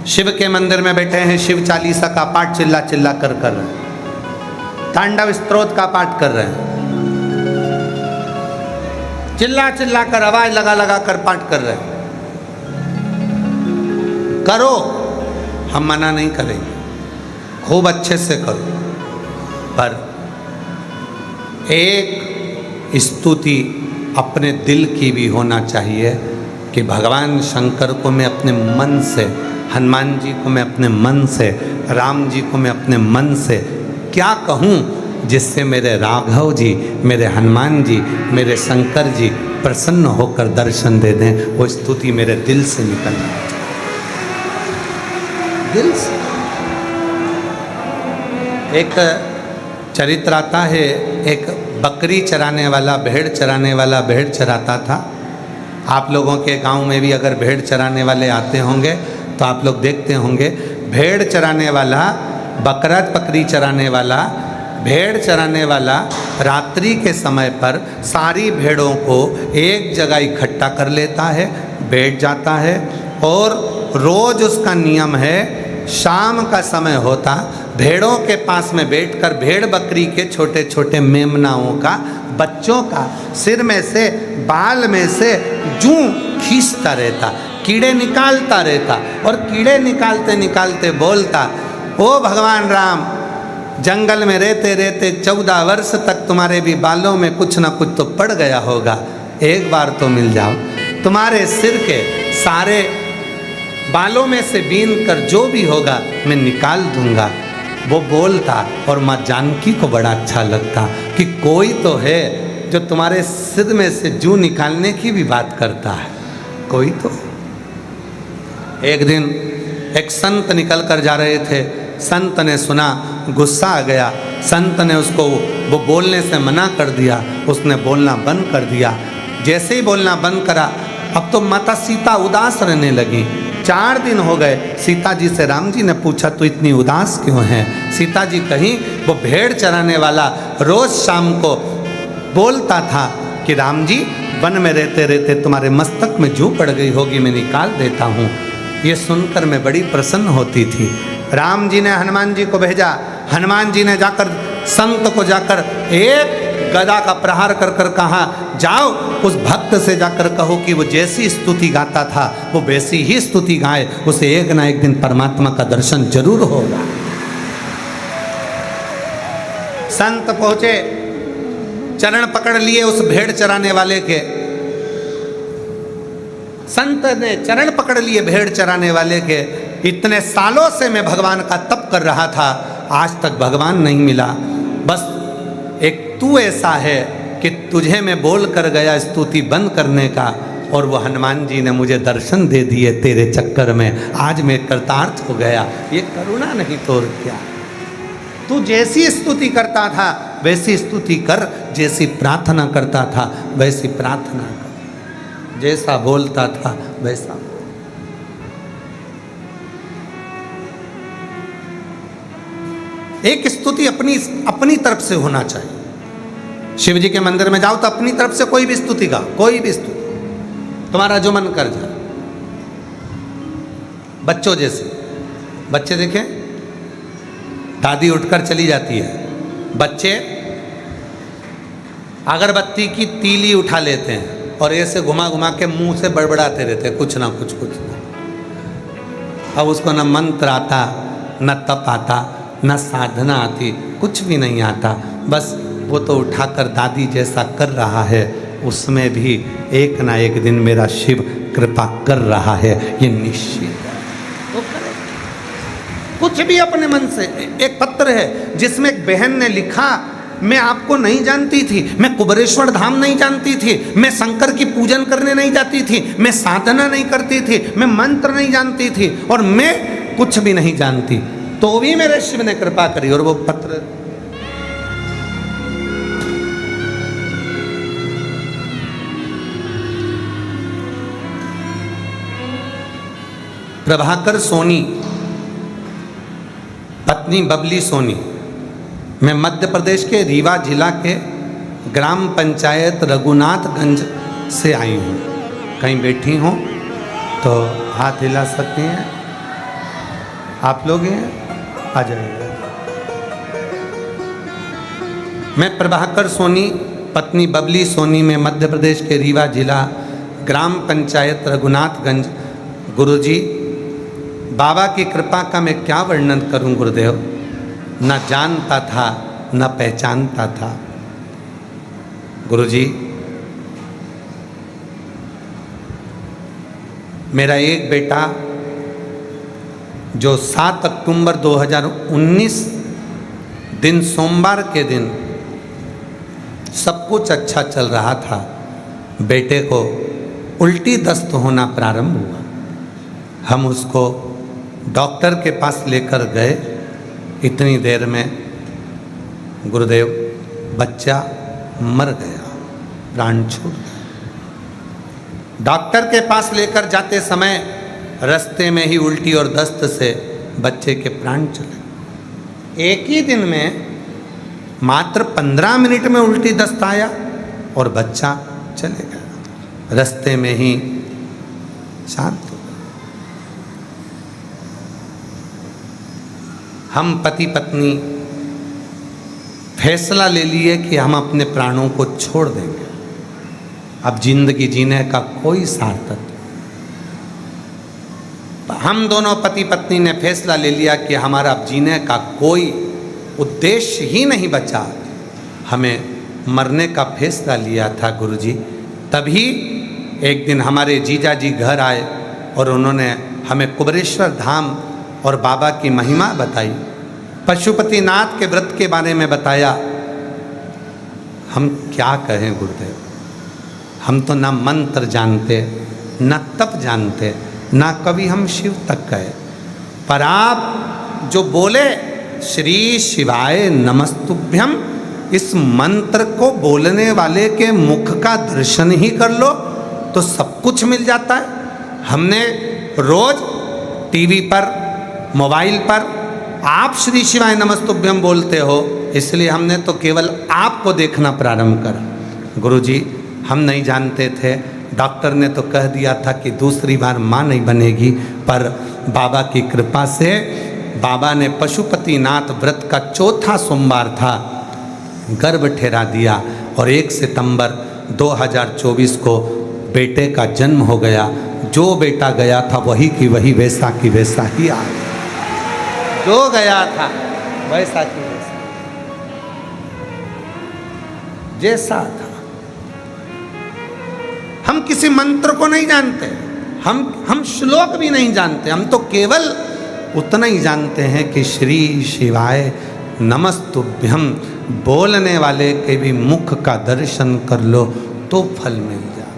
शिव के मंदिर में बैठे हैं, शिव चालीसा का पाठ चिल्ला चिल्ला कर रहे हैं। तांडव स्तोत्र का पाठ कर रहे हैं, चिल्ला चिल्ला कर आवाज लगा लगा कर पाठ कर रहे हैं। करो, हम मना नहीं करेंगे, खूब अच्छे से करो, पर एक स्तुति अपने दिल की भी होना चाहिए कि भगवान शंकर को मैं अपने मन से, हनुमान जी को मैं अपने मन से, राम जी को मैं अपने मन से क्या कहूँ जिससे मेरे राघव जी, मेरे हनुमान जी, मेरे शंकर जी प्रसन्न होकर दर्शन दे दें। वो स्तुति मेरे दिल से निकलना चाहिए, दिल से। एक चरित्र आता है, एक बकरी चराने वाला, भेड़ चराने वाला भेड़ चराता था। आप लोगों के गांव में भी अगर भेड़ चराने वाले आते होंगे तो आप लोग देखते होंगे, भेड़ चराने वाला, बकरा बकरी चराने वाला, भेड़ चराने वाला रात्रि के समय पर सारी भेड़ों को एक जगह इकट्ठा कर लेता है, बैठ जाता है और रोज उसका नियम है, शाम का समय होता भेड़ों के पास में बैठकर भेड़ बकरी के छोटे छोटे मेमनाओं का, बच्चों का सिर में से, बाल में से जूं खींचता रहता, कीड़े निकालता रहता और कीड़े निकालते निकालते बोलता, ओ भगवान राम, जंगल में रहते रहते 14 वर्ष तक तुम्हारे भी बालों में कुछ ना कुछ तो पड़ गया होगा, एक बार तो मिल जाओ, तुम्हारे सिर के सारे बालों में से बीन कर जो भी होगा मैं निकाल दूंगा। वो बोलता और माँ जानकी को बड़ा अच्छा लगता कि कोई तो है जो तुम्हारे सिर में से जूं निकालने की भी बात करता है, कोई तो। एक दिन एक संत निकल कर जा रहे थे, संत ने सुना, गुस्सा आ गया, संत ने उसको वो बोलने से मना कर दिया, उसने बोलना बंद कर दिया। जैसे ही बोलना बंद करा, अब तो माता सीता उदास रहने लगी। 4 दिन हो गए, सीता जी से राम जी ने पूछा तो इतनी उदास क्यों है? सीता जी कहीं वो भेड़ चराने वाला रोज शाम को बोलता था कि राम जी वन में रहते रहते तुम्हारे मस्तक में जूं पड़ गई होगी, मैं निकाल देता हूँ। ये सुनकर मैं बड़ी प्रसन्न होती थी। राम जी ने हनुमान जी को भेजा, हनुमान जी ने जाकर संत को जाकर एक गदा का प्रहार कर कर कहा, जाओ उस भक्त से जाकर कहो कि वो जैसी स्तुति गाता था वो वैसी ही स्तुति गाए, उसे एक ना एक दिन परमात्मा का दर्शन जरूर होगा। संत पहुंचे, चरण पकड़ लिए उस भेड़ चराने वाले के, संत ने चरण पकड़ लिए भेड़ चराने वाले के। इतने सालों से मैं भगवान का तप कर रहा था, आज तक भगवान नहीं मिला, बस एक तू ऐसा है कि तुझे मैं बोल कर गया स्तुति बंद करने का, और वो हनुमान जी ने मुझे दर्शन दे दिए तेरे चक्कर में, आज मैं कृतार्थ हो गया। ये करुणा नहीं तो और क्या? तू जैसी स्तुति करता था वैसी स्तुति कर, जैसी प्रार्थना करता था वैसी प्रार्थना कर, जैसा बोलता था वैसा। एक स्तुति अपनी तरफ से होना चाहिए। शिव जी के मंदिर में जाओ तो अपनी तरफ से कोई भी स्तुति गाओ, कोई भी स्तुति, तुम्हारा जो मन कर जाए। बच्चों जैसे, बच्चे देखें, दादी उठकर चली जाती है, बच्चे अगरबत्ती की तीली उठा लेते हैं और ऐसे घुमा घुमा के मुंह से बड़बड़ाते रहते हैं कुछ ना कुछ कुछ ना। अब उसको न मंत्र आता, न तप आता, न साधना आती, कुछ भी नहीं आता, बस वो तो उठाकर दादी जैसा कर रहा है, उसमें भी एक ना एक दिन मेरा शिव कृपा कर रहा है, ये निश्चित है। वो करे कुछ भी अपने मन से। एक पत्र है जिसमें एक बहन ने लिखा, मैं आपको नहीं जानती थी, मैं कुबेरेश्वर धाम नहीं जानती थी, मैं शंकर की पूजन करने नहीं जाती थी, मैं साधना नहीं करती थी, मैं मंत्र नहीं जानती थी और मैं कुछ भी नहीं जानती, तो भी मेरे शिव ने कृपा करी। और वो पत्र प्रभाकर सोनी, पत्नी बबली सोनी, मैं मध्य प्रदेश के रीवा जिला के ग्राम पंचायत रघुनाथगंज से आई हूँ। कहीं बैठी हूँ तो हाथ हिला सकती हैं आप लोग, हैं आ जाइएगा। मैं प्रभाकर सोनी, पत्नी बबली सोनी, में मध्य प्रदेश के रीवा जिला ग्राम पंचायत रघुनाथगंज। गुरुजी, बाबा की कृपा का मैं क्या वर्णन करूं गुरुदेव, न जानता था न पहचानता था। गुरुजी, मेरा एक बेटा जो 7 अक्टूबर 2019 दिन सोमवार के दिन सब कुछ अच्छा चल रहा था, बेटे को उल्टी दस्त होना प्रारंभ हुआ। हम उसको डॉक्टर के पास लेकर गए, इतनी देर में गुरुदेव बच्चा मर गया, प्राण छूट गया। डॉक्टर के पास लेकर जाते समय रास्ते में ही उल्टी और दस्त से बच्चे के प्राण चले। एक ही दिन में मात्र 15 मिनट में उल्टी दस्त आया और बच्चा चले गया, रास्ते में ही शांत हो गया। हम पति पत्नी फैसला ले लिए कि हम अपने प्राणों को छोड़ देंगे, अब जिंदगी जीने का कोई सार्थक नहीं। हम दोनों पति पत्नी ने फैसला ले लिया कि हमारा अब जीने का कोई उद्देश्य ही नहीं बचा, हमें मरने का फैसला लिया था गुरुजी। तभी एक दिन हमारे जीजा जी घर आए और उन्होंने हमें कुबरेश्वर धाम और बाबा की महिमा बताई, पशुपतिनाथ के व्रत के बारे में बताया। हम क्या कहें गुरुदेव, हम तो ना मंत्र जानते, ना तप जानते, ना कभी हम शिव तक गए, पर आप जो बोले श्री शिवाय नमस्तुभ्यम, इस मंत्र को बोलने वाले के मुख का दर्शन ही कर लो तो सब कुछ मिल जाता है। हमने रोज टीवी पर, मोबाइल पर आप श्री शिवाय नमस्तुभ्यम बोलते हो, इसलिए हमने तो केवल आपको देखना प्रारंभ करा। गुरुजी हम नहीं जानते थे, डॉक्टर ने तो कह दिया था कि दूसरी बार माँ नहीं बनेगी, पर बाबा की कृपा से बाबा ने पशुपतिनाथ व्रत का चौथा सोमवार था, गर्भ ठहरा दिया और 1 सितंबर 2024 को बेटे का जन्म हो गया। जो बेटा गया था वही की वही, वैसा की वैसा ही आ गया। जो गया था वैसा की वैसा, जैसा था। हम किसी मंत्र को नहीं जानते, हम श्लोक भी नहीं जानते, हम तो केवल उतना ही जानते हैं कि श्री शिवाय नमस्तुभ्यम बोलने वाले के भी मुख का दर्शन कर लो तो फल मिल जाए,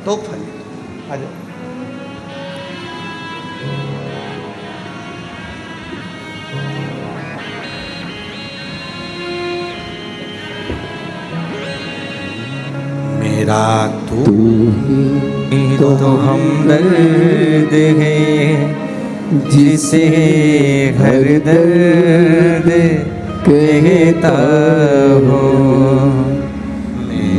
तो फल। आ जाओ। मेरा तू ही तो हमदर्द है, जिसे हर दर्द कहता हो।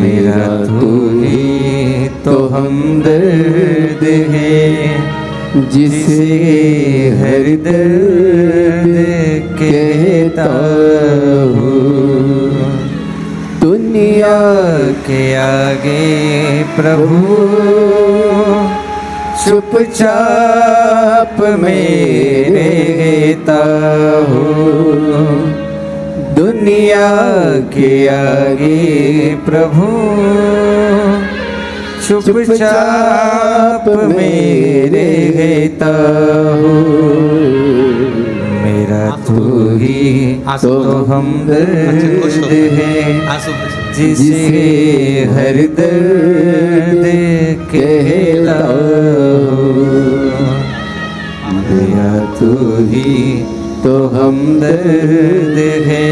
मेरा तू ही तो हमदर्द है, जिसे हर दर्द कहता हो। दुनिया के आगे प्रभु चुपचाप में रहता हो। दुनिया के आगे प्रभु चुपचाप में रहता हो। मेरा तू ही तो हमदर्द है, जिसे हर दर्द कहता हो। मेरा तू ही तो हमदर्द है,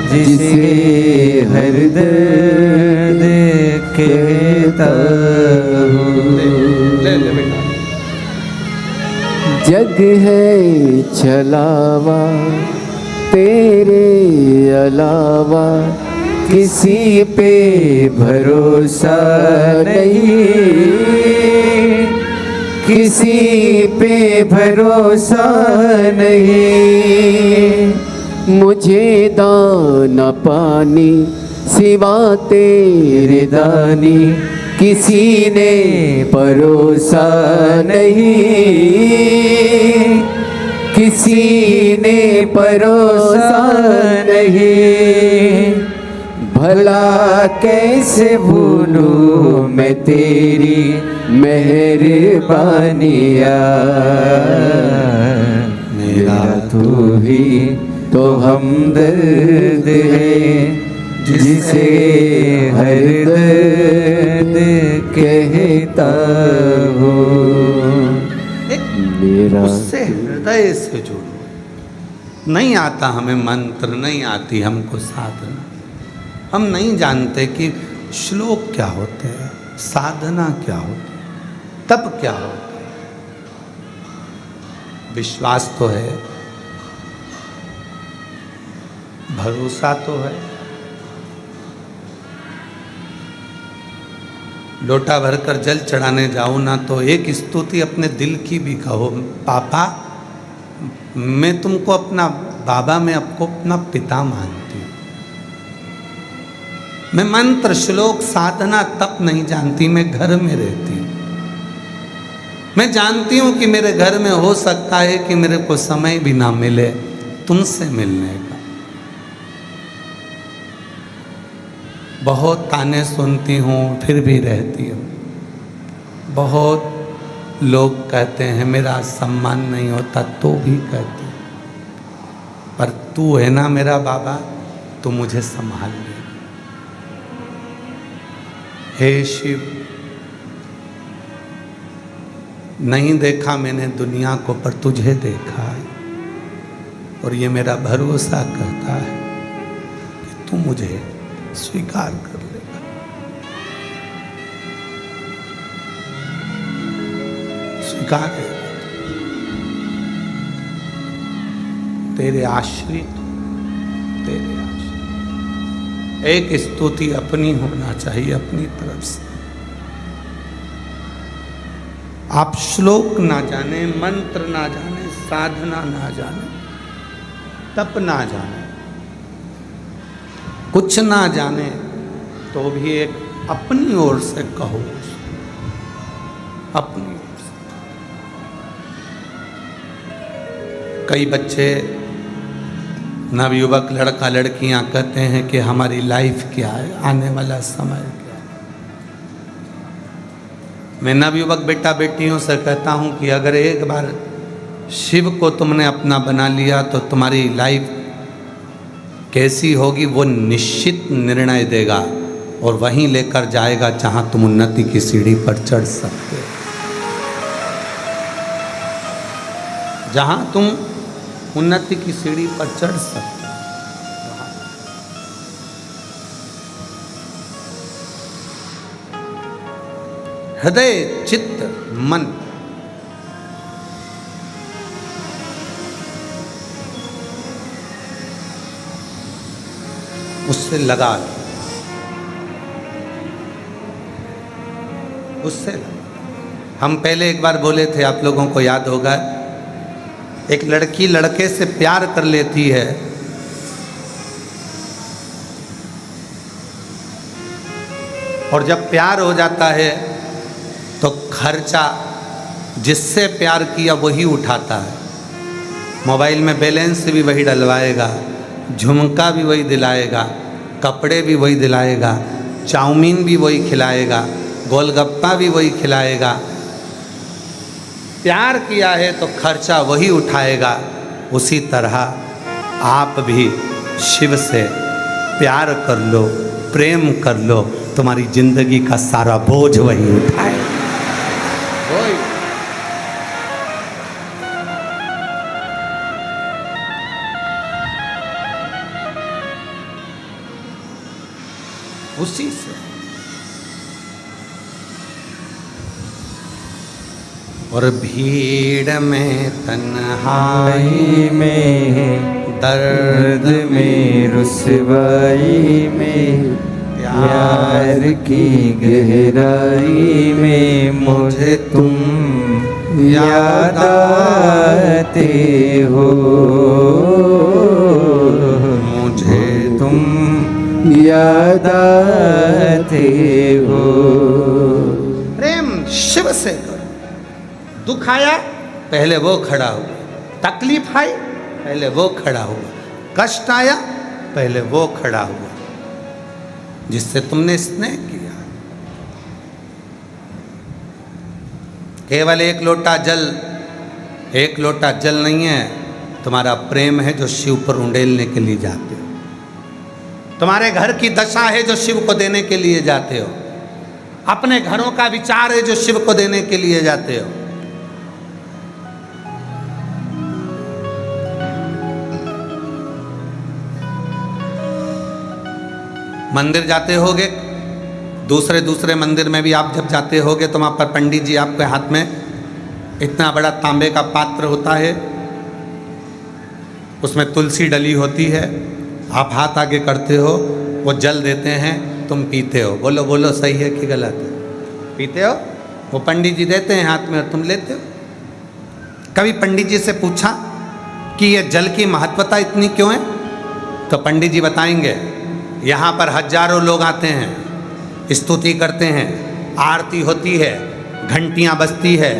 जिसे हर दर्द कहता हो। जग है छलावा तेरे अलावा, किसी पे भरोसा नहीं, किसी पे भरोसा नहीं। मुझे दाना पानी सिवा तेरे दानी, किसी ने परोसा नहीं, किसी ने परोसा नहीं। भला कैसे भूलूं मैं तेरी मेहरबानियाँ। मेरा तू ही तो हमदर्द है, जिसे हर दर्द कहता हो। मेरा उससे हृदय से जुड़ो। नहीं आता हमें मंत्र, नहीं आती हमको साधना, हम नहीं जानते कि श्लोक क्या होते हैं, साधना क्या होती है, तप क्या होता है। विश्वास तो है, भरोसा तो है। लोटा भरकर जल चढ़ाने जाओ ना तो एक स्तुति अपने दिल की भी कहो, पापा मैं तुमको अपना बाबा, मैं आपको अपना पिता मानती हूँ। मैं मंत्र श्लोक साधना तप नहीं जानती, मैं घर में रहती हूँ। मैं जानती हूँ कि मेरे घर में हो सकता है कि मेरे को समय भी ना मिले तुमसे मिलने का। बहुत ताने सुनती हूँ फिर भी रहती हूँ। बहुत लोग कहते हैं मेरा सम्मान नहीं होता तो भी कहती हूँ, पर तू है ना मेरा बाबा, तू मुझे संभाल ले। हे शिव, नहीं देखा मैंने दुनिया को पर तुझे देखा है, और ये मेरा भरोसा कहता है कि तू मुझे स्वीकार कर लेगा। स्वीकार है तेरे आश्रित, तेरे आश्रित। एक स्तुति अपनी होना चाहिए अपनी तरफ से। आप श्लोक ना जाने, मंत्र ना जाने, साधना ना जाने, तप ना जाने, कुछ ना जाने, तो भी एक अपनी ओर से कहो, अपनी ओर से। कई बच्चे नवयुवक लड़का लड़कियां कहते हैं कि हमारी लाइफ क्या है, आने वाला समय क्या है। मैं नवयुवक बेटा बेटियों से कहता हूं कि अगर एक बार शिव को तुमने अपना बना लिया तो तुम्हारी लाइफ कैसी होगी वो निश्चित निर्णय देगा, और वहीं लेकर जाएगा जहां तुम उन्नति की सीढ़ी पर चढ़ सकते हो। जहां तुम उन्नति की सीढ़ी पर चढ़ सकते हो। हृदय चित्त मन, उससे लगा लो, उससे लगा। हम पहले एक बार बोले थे, आप लोगों को याद होगा, एक लड़की लड़के से प्यार कर लेती है, और जब प्यार हो जाता है तो खर्चा जिससे प्यार किया वही उठाता है। मोबाइल में बैलेंस भी वही डलवाएगा, झुमका भी वही दिलाएगा, कपड़े भी वही दिलाएगा, चाउमीन भी वही खिलाएगा, गोलगप्पा भी वही खिलाएगा। प्यार किया है तो खर्चा वही उठाएगा। उसी तरह आप भी शिव से प्यार कर लो, प्रेम कर लो, तुम्हारी जिंदगी का सारा बोझ वही उठाए। उसी से। और भीड़ में तन्हाई में, दर्द में रुसवाई में, प्यार की गहराई में मुझे तुम याद आते हो, मुझे तुम याद आते हो। प्रेम शिव से करो। दुख आया पहले वो खड़ा हुआ, तकलीफ आई पहले वो खड़ा हुआ, कष्ट आया पहले वो खड़ा हुआ जिससे तुमने स्नेह किया। केवल एक लोटा जल नहीं है, तुम्हारा प्रेम है जो शिव पर उंडेलने के लिए जाते हो। तुम्हारे घर की दशा है जो शिव को देने के लिए जाते हो। अपने घरों का विचार है जो शिव को देने के लिए जाते हो। मंदिर जाते होगे, दूसरे मंदिर में भी आप जब जाते होगे तो वहाँ पर पंडित जी आपके हाथ में इतना बड़ा तांबे का पात्र होता है, उसमें तुलसी डली होती है, आप हाथ आगे करते हो, वो जल देते हैं, तुम पीते हो। बोलो बोलो, सही है कि गलत है? पीते हो, वो पंडित जी देते हैं हाथ में और तुम लेते हो। कभी पंडित जी से पूछा कि ये जल की महत्वता इतनी क्यों है? तो पंडित जी बताएंगे, यहाँ पर हजारों लोग आते हैं, स्तुति करते हैं, आरती होती है, घंटियाँ बजती है,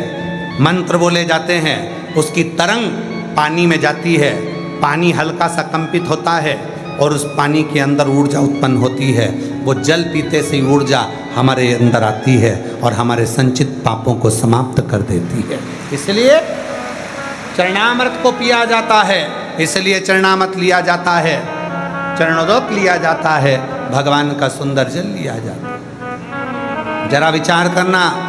मंत्र बोले जाते हैं, उसकी तरंग पानी में जाती है, पानी हल्का सा कंपित होता है और उस पानी के अंदर ऊर्जा उत्पन्न होती है। वो जल पीते से ऊर्जा हमारे अंदर आती है और हमारे संचित पापों को समाप्त कर देती है। इसलिए चरणामृत को पिया जाता है, इसलिए चरणामृत लिया जाता है, चरणोदक लिया जाता है, भगवान का सुंदर जल लिया जाता है। जरा विचार करना,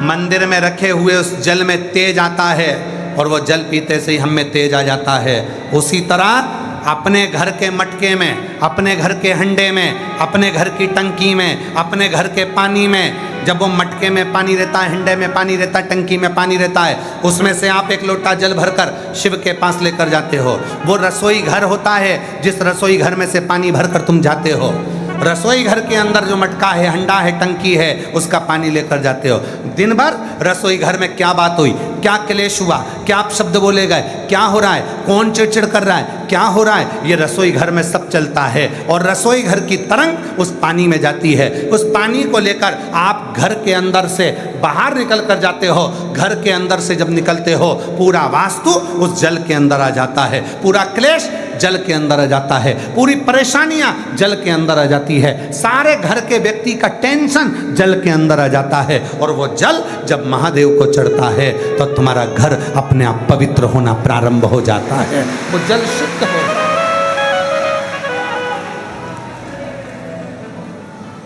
मंदिर में रखे हुए उस जल में तेज आता है और वो जल पीते से ही हम में तेज आ जाता है। उसी तरह अपने घर के मटके में, अपने घर के हंडे में, अपने घर की टंकी में, अपने घर के पानी में, जब वो मटके में पानी रहता है, हंडे में पानी रहता है, टंकी में पानी रहता है, उसमें से आप एक लोटा जल भरकर शिव के पास लेकर जाते हो। वो रसोई घर होता है, जिस रसोई घर में से पानी भरकर तुम जाते हो, रसोई घर के अंदर जो मटका है, हंडा है, टंकी है, उसका पानी लेकर जाते हो। दिन भर रसोई घर में क्या बात हुई, क्या क्लेश हुआ, क्या आप शब्द बोले गए, क्या हो रहा है, कौन चिड़चिड़ कर रहा है, क्या हो रहा है, ये रसोई घर में सब चलता है। और रसोई घर की तरंग उस पानी में जाती है। उस पानी को लेकर आप घर के अंदर से बाहर निकल कर जाते हो। घर के अंदर से जब निकलते हो, पूरा वास्तु उस जल के अंदर आ जाता है, पूरा क्लेश जल के अंदर आ जाता है, पूरी परेशानियां जल के अंदर आ जाती है, सारे घर के व्यक्ति का टेंशन जल के अंदर आ जाता है। और वो जल जब महादेव को चढ़ता है तो तुम्हारा घर अपने आप पवित्र होना प्रारंभ हो जाता है, वो जल शुद्ध हो।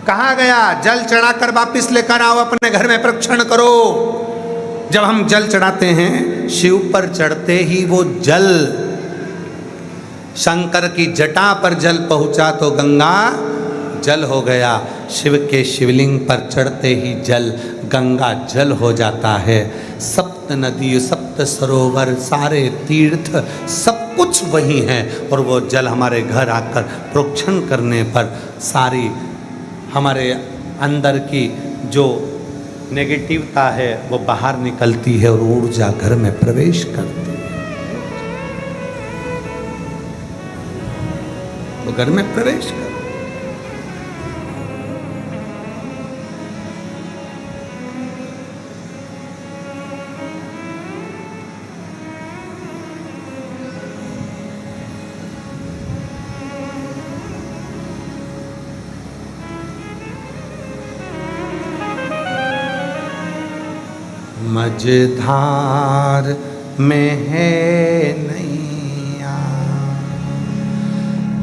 कहा गया, जल चढ़ाकर वापिस लेकर आओ, अपने घर में प्रोक्षण करो। जब हम जल चढ़ाते हैं, शिव पर चढ़ते ही वो जल शंकर की जटा पर जल पहुंचा तो गंगा जल हो गया। शिव के शिवलिंग पर चढ़ते ही जल गंगा जल हो जाता है। सप्त नदी, सप्त सरोवर, सारे तीर्थ, सब कुछ वही है। और वो जल हमारे घर आकर प्रोक्षण करने पर सारी हमारे अंदर की जो नेगेटिवता है वो बाहर निकलती है और ऊर्जा घर में प्रवेश करती है, वो घर में प्रवेश कर। मझधार में है नैया,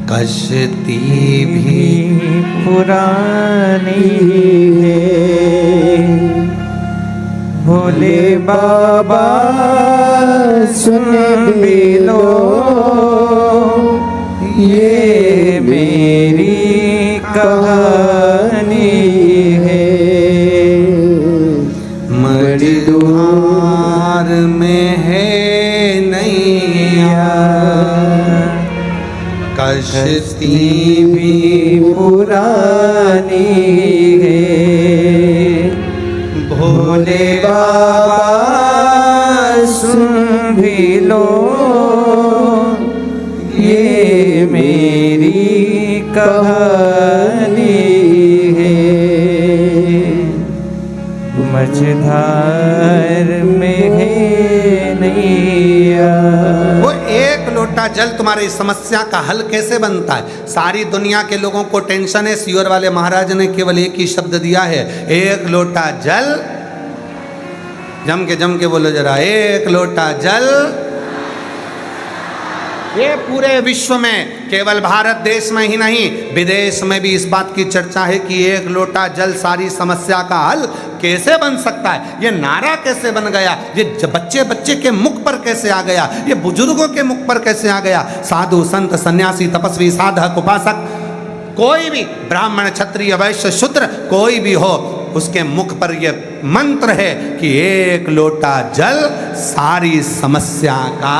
कश्ती भी पुरानी है। भोले बाबा सुन भी लो, ये मेरी कहानी है। मझधार में है नैया, कश्ती भी पुरानी है। भोले बाबा सुन भी लो, ये मेरी कहानी है। मझधार में है नैया। वो एक लोटा जल तुम्हारी समस्या का हल कैसे बनता है? सारी दुनिया के लोगों को टेंशन है, सीवर वाले महाराज ने केवल एक ही शब्द दिया है, एक लोटा जल। जम के बोलो जरा, एक लोटा जल। ये पूरे विश्व में, केवल भारत देश में ही नहीं, विदेश में भी इस बात की चर्चा है कि एक लोटा जल सारी समस्या का हल कैसे बन सकता है। ये नारा कैसे बन गया, ये बच्चे बच्चे के मुख पर कैसे आ गया, ये बुजुर्गों के मुख पर कैसे आ गया। साधु संत सन्यासी तपस्वी साधक उपासक, कोई भी ब्राह्मण क्षत्रिय वैश्य शूद्र कोई भी हो, उसके मुख पर यह मंत्र है कि एक लोटा जल सारी समस्या का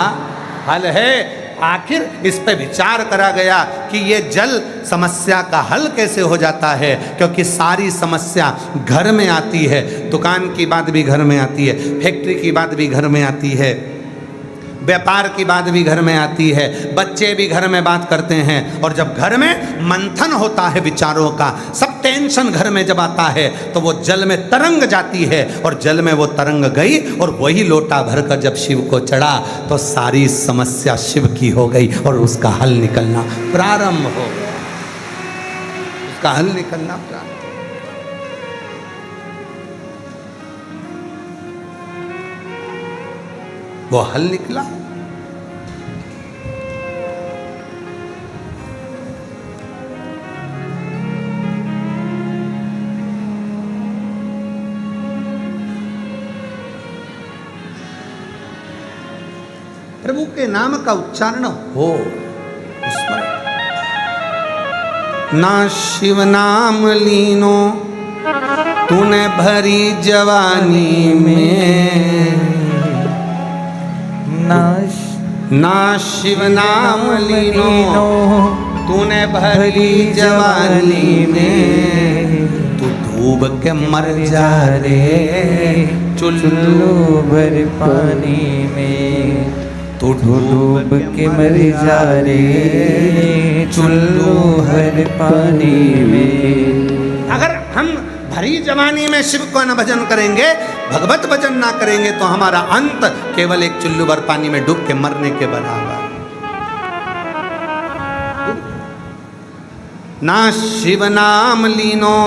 हल है। आखिर इस पे विचार करा गया कि ये जल समस्या का हल कैसे हो जाता है, क्योंकि सारी समस्या घर में आती है। दुकान की बात भी घर में आती है, फैक्ट्री की बात भी घर में आती है, व्यापार की बात भी घर में आती है, बच्चे भी घर में बात करते हैं। और जब घर में मंथन होता है विचारों का, सब टेंशन घर में जब आता है तो वो जल में तरंग जाती है, और जल में वो तरंग गई और वही लोटा भरकर जब शिव को चढ़ा तो सारी समस्या शिव की हो गई और उसका हल निकलना प्रारंभ हो गया, उसका हल निकलना प्रारंभ। वो हल निकला। प्रभु के नाम का उच्चारण हो उसमें। ना शिव नाम लीनो तूने भरी जवानी में, ना शिव नाम लीनो तूने भरी जवानी में, तू डूब के मर जा रे चुल्लू भर पानी में, तू डूब के मर जा रे चुल्लू भर पानी में। अगर हम भरी जवानी में शिव का न भजन करेंगे, भगवत भजन ना करेंगे, तो हमारा अंत केवल एक चुल्लू भर पानी में डूब के मरने के बराबर। ना शिव नाम लीनो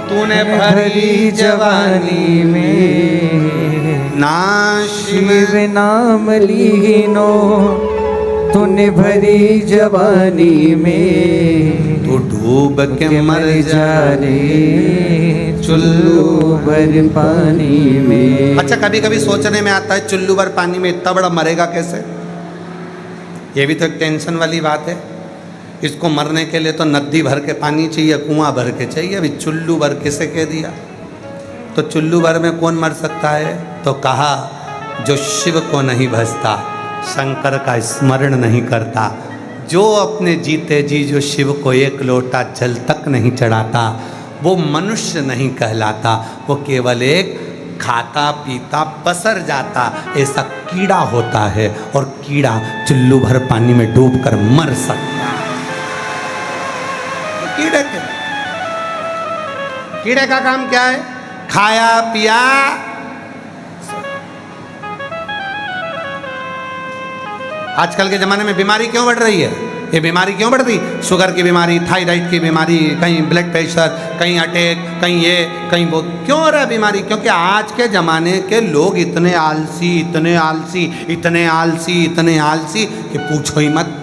तूने भरी जवानी में, ना शिव नाम लीनो तूने भरी जवानी में, तू डूब के मर जा रे चुल्लू भर पानी में। अच्छा, कभी कभी सोचने में आता है चुल्लू भर पानी में इतना बड़ा मरेगा कैसे? ये भी तो एक टेंशन वाली बात है। इसको मरने के लिए तो नदी भर के पानी चाहिए, कुआं भर के चाहिए, अभी चुल्लू भर किसे कह दिया? तो चुल्लू भर में कौन मर सकता है? तो कहा जो शिव को नहीं भजता, शंकर का स्मरण नहीं करता, जो अपने जीते जी जो शिव को एक लोटा जल तक नहीं चढ़ाता, वो मनुष्य नहीं कहलाता, वो केवल एक खाता पीता पसर जाता ऐसा कीड़ा होता है। और कीड़ा चुल्लू भर पानी में डूबकर मर सकता है। कीड़े का काम क्या है? खाया पिया, आजकल के ज़माने में बीमारी क्यों बढ़ रही है? ये बीमारी क्यों बढ़ रही? शुगर की बीमारी, थायराइड की बीमारी, कहीं ब्लड प्रेशर, कहीं अटैक, कहीं ये कहीं वो। क्यों हो रहा है बीमारी? क्योंकि आज के ज़माने के लोग इतने आलसी, इतने आलसी, इतने आलसी, इतने आलसी कि पूछो ही मत।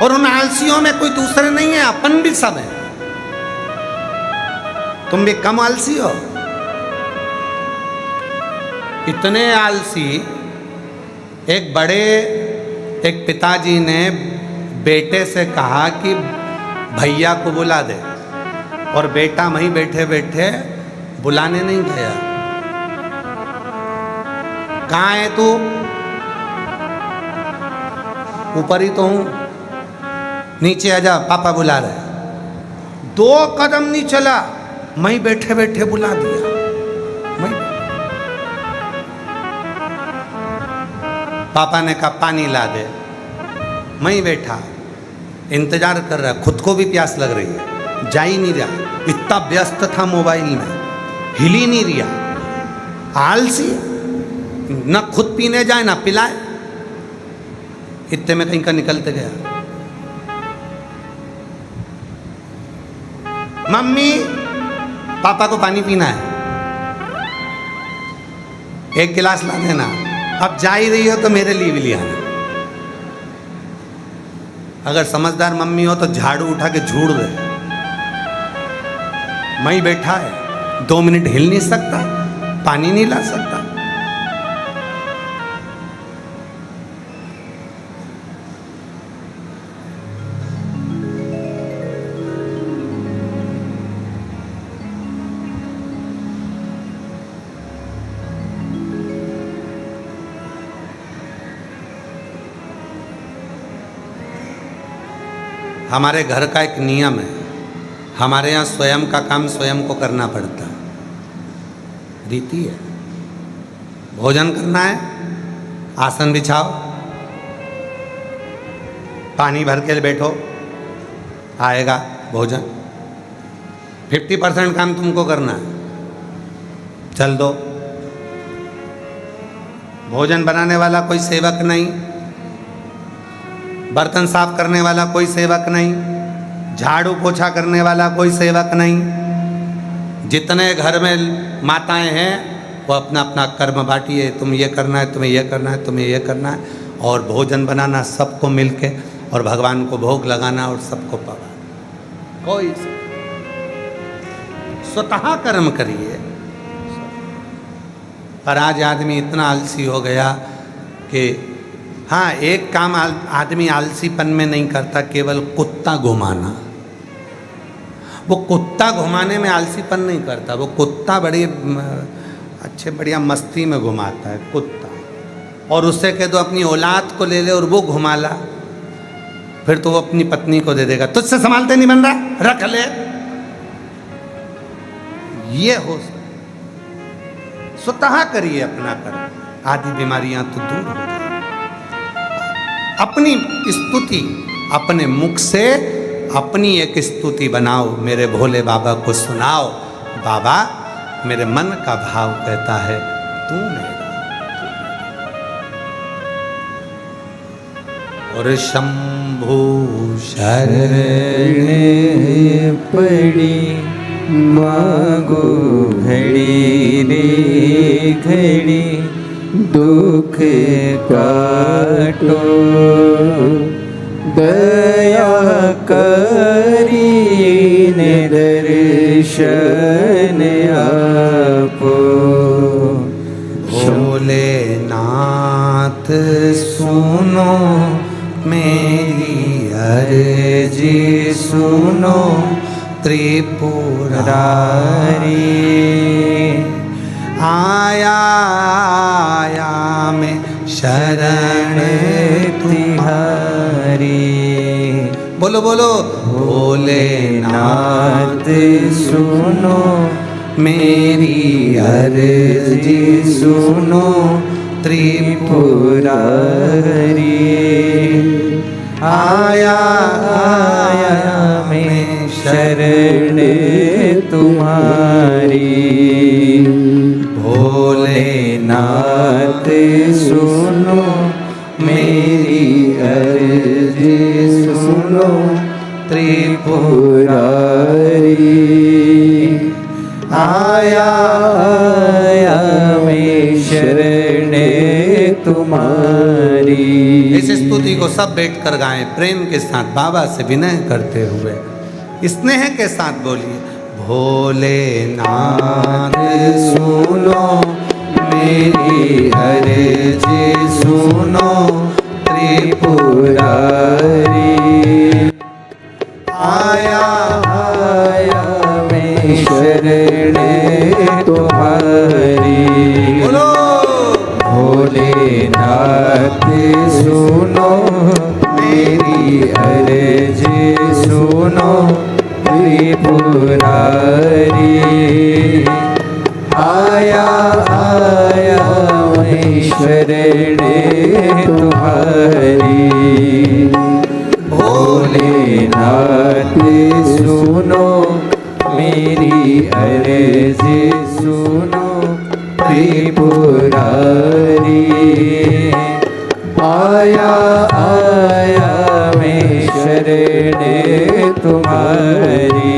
और उन आलसियों में कोई दूसरे नहीं है, अपन भी सब है। तुम भी कम आलसी हो। इतने आलसी, एक पिताजी ने बेटे से कहा कि भैया को बुला दे, और बेटा वहीं बैठे बैठे बुलाने नहीं गया। कहाँ है तू? ऊपर ही तो हूं, नीचे आजा, पापा बुला रहे। 2 कदम नहीं चला, मैं बैठे बैठे बुला दिया। पापा ने कहा पानी ला दे। मैं बैठा इंतजार कर रहा, खुद को भी प्यास लग रही है, जा ही नहीं रहा, इतना व्यस्त था मोबाइल में, हिल ही नहीं रहा। आलसी, न खुद पीने जाए ना पिलाए। इतने में कहीं का निकलते गया, मम्मी पापा को पानी पीना है, 1 गिलास ला देना। अब जा ही रही हो तो मेरे लिए भी ले आना। अगर समझदार मम्मी हो तो झाड़ू उठा के झूड़ दे। मैं बैठा है, 2 मिनट हिल नहीं सकता, पानी नहीं ला सकता। हमारे घर का एक नियम है, हमारे यहाँ स्वयं का काम स्वयं को करना पड़ता है, रीति है। भोजन करना है, आसन बिछाओ, पानी भर के बैठो, आएगा भोजन। 50% काम तुमको करना है, चल दो। भोजन बनाने वाला कोई सेवक नहीं, बर्तन साफ करने वाला कोई सेवक नहीं, झाड़ू पोछा करने वाला कोई सेवक नहीं। जितने घर में माताएं हैं वो अपना अपना कर्म बांटिए, तुम ये करना है, तुम्हें ये करना है, तुम्हें ये करना है, और भोजन बनाना सबको मिलके, और भगवान को भोग लगाना और सबको पकाना। कोई स्वतः कर्म करिए। पर आज आदमी इतना आलसी हो गया कि हाँ, एक काम आदमी आलसीपन में नहीं करता, केवल कुत्ता घुमाना। वो कुत्ता घुमाने में आलसीपन नहीं करता, वो कुत्ता बड़ी अच्छे बढ़िया मस्ती में घुमाता है कुत्ता। और उससे कह दो अपनी औलाद को ले ले और वो घुमा ला, फिर तो वो अपनी पत्नी को दे देगा, तुझसे संभालते नहीं बन रहा, रख ले। ये हो स्वतः करिए अपना कर्म, आदि बीमारियां तो दूर हो जाएंगी। अपनी स्तुति अपने मुख से अपनी एक स्तुति बनाओ, मेरे भोले बाबा को सुनाओ। बाबा मेरे मन का भाव कहता है तू मेरा। और शंभु शरण पड़ी मांगो घड़ी रे घड़ी, दुख काटो दया करी ने दर्शन आपो। भोलेनाथ सुनो मेरी अर्जी सुनो, त्रिपुरारी आया मैं शरण तिहारी। बोलो बोलो भोलेनाथ सुनो मेरी अर्जी सुनो, त्रिपुरारी आया मैं शरण तुम्हारी। भोलेनाथ सुनो मेरी अर्जी सुनो, त्रिपुरारी आया मैं शरण तुम्हारी। इस स्तुति को सब बैठकर गाएं, प्रेम के साथ बाबा से विनय करते हुए, स्नेह के साथ बोलिए। भोलेनाथ सुनो मेरी अर्जी सुनो, त्रिपुरारी आया मैं शरण तुम्हारी। बोलो भोलेनाथ सुनो मेरी अर्जी सुनो, त्रिपुरारी आया मैं शरण तुम्हारी। भोलेनाथ सुनो मेरी अर्जी सुनो, त्रिपुरारी आया मैं शरण तुम्हारी।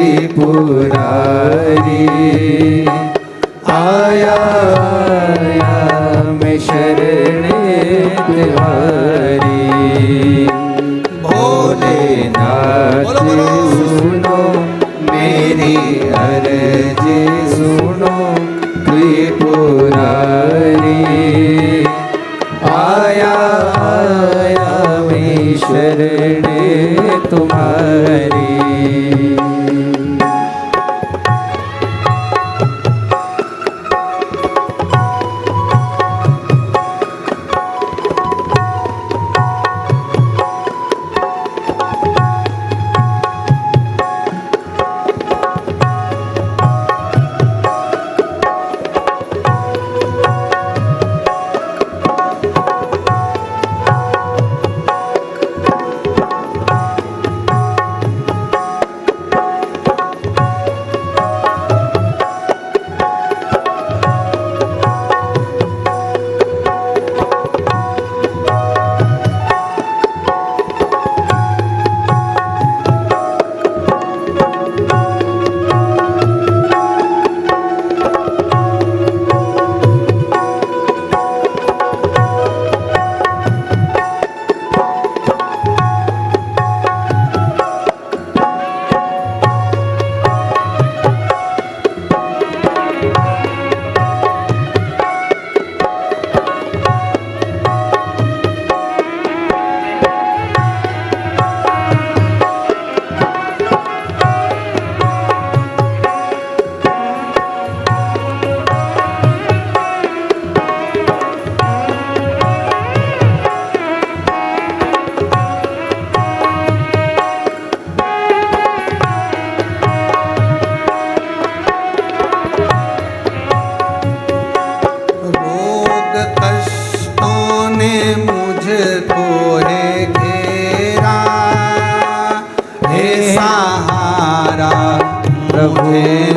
त्रिपुरारी। आया आया मैं शरणे तुम्हारी। भोलेनाथ सुनो मेरी अर्जी सुनो त्रिपुरारी। आया आया मैं शरणे तुम्हारी।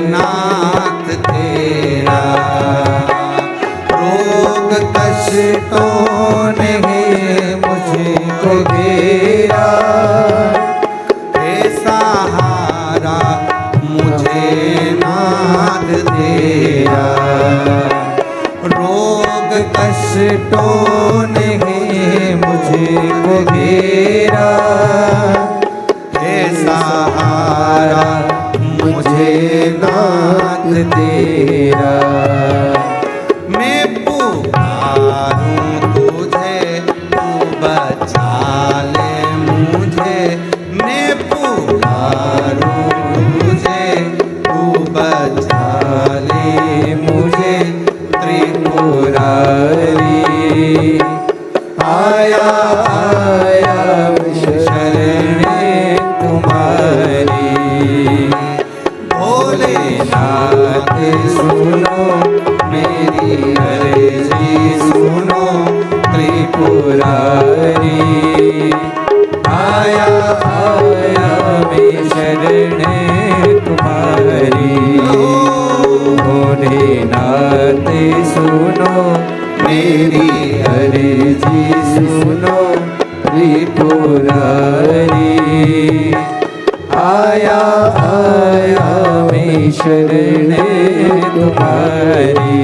नाथ तेरा रोग कष्टों ने मुझको घेरा। हे सहारा मुझे नाथ तेरा रोग कष्टों ने मुझको घेरा। हे सहारा मुझे नाथ तेरा। मैं पुकारूं तुझे तू बचा ले मुझे। मैं पुकारूं तुझे तू बचा ले मुझे त्रिपुरारी। आया आया शरणे तुम्हारी। भोलेनाथ सुनो मेरी अर्जी सुनो त्रिपुरारी। आया आया मैं शरणे तुम्हारी। भोलेनाथ सुनो मेरी अर्जी सुनो त्रिपुरारी। आया आया मैं शरणे तुम्हारी।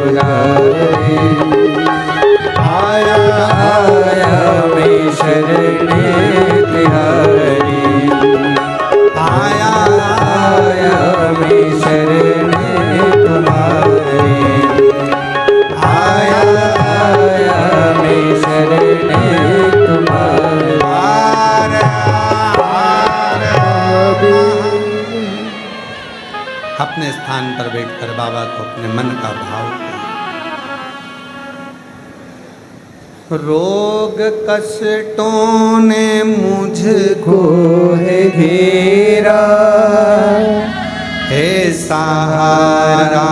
मुरारी आया मैं शरणे तिहारी आया मैं शरणे तुम्हारी आया मैं शरणे तुम्हारी अपने स्थान पर बैठकर बाबा को अपने मन का भाव करें। रोग कष्टों ने मुझको है घेरा है सहारा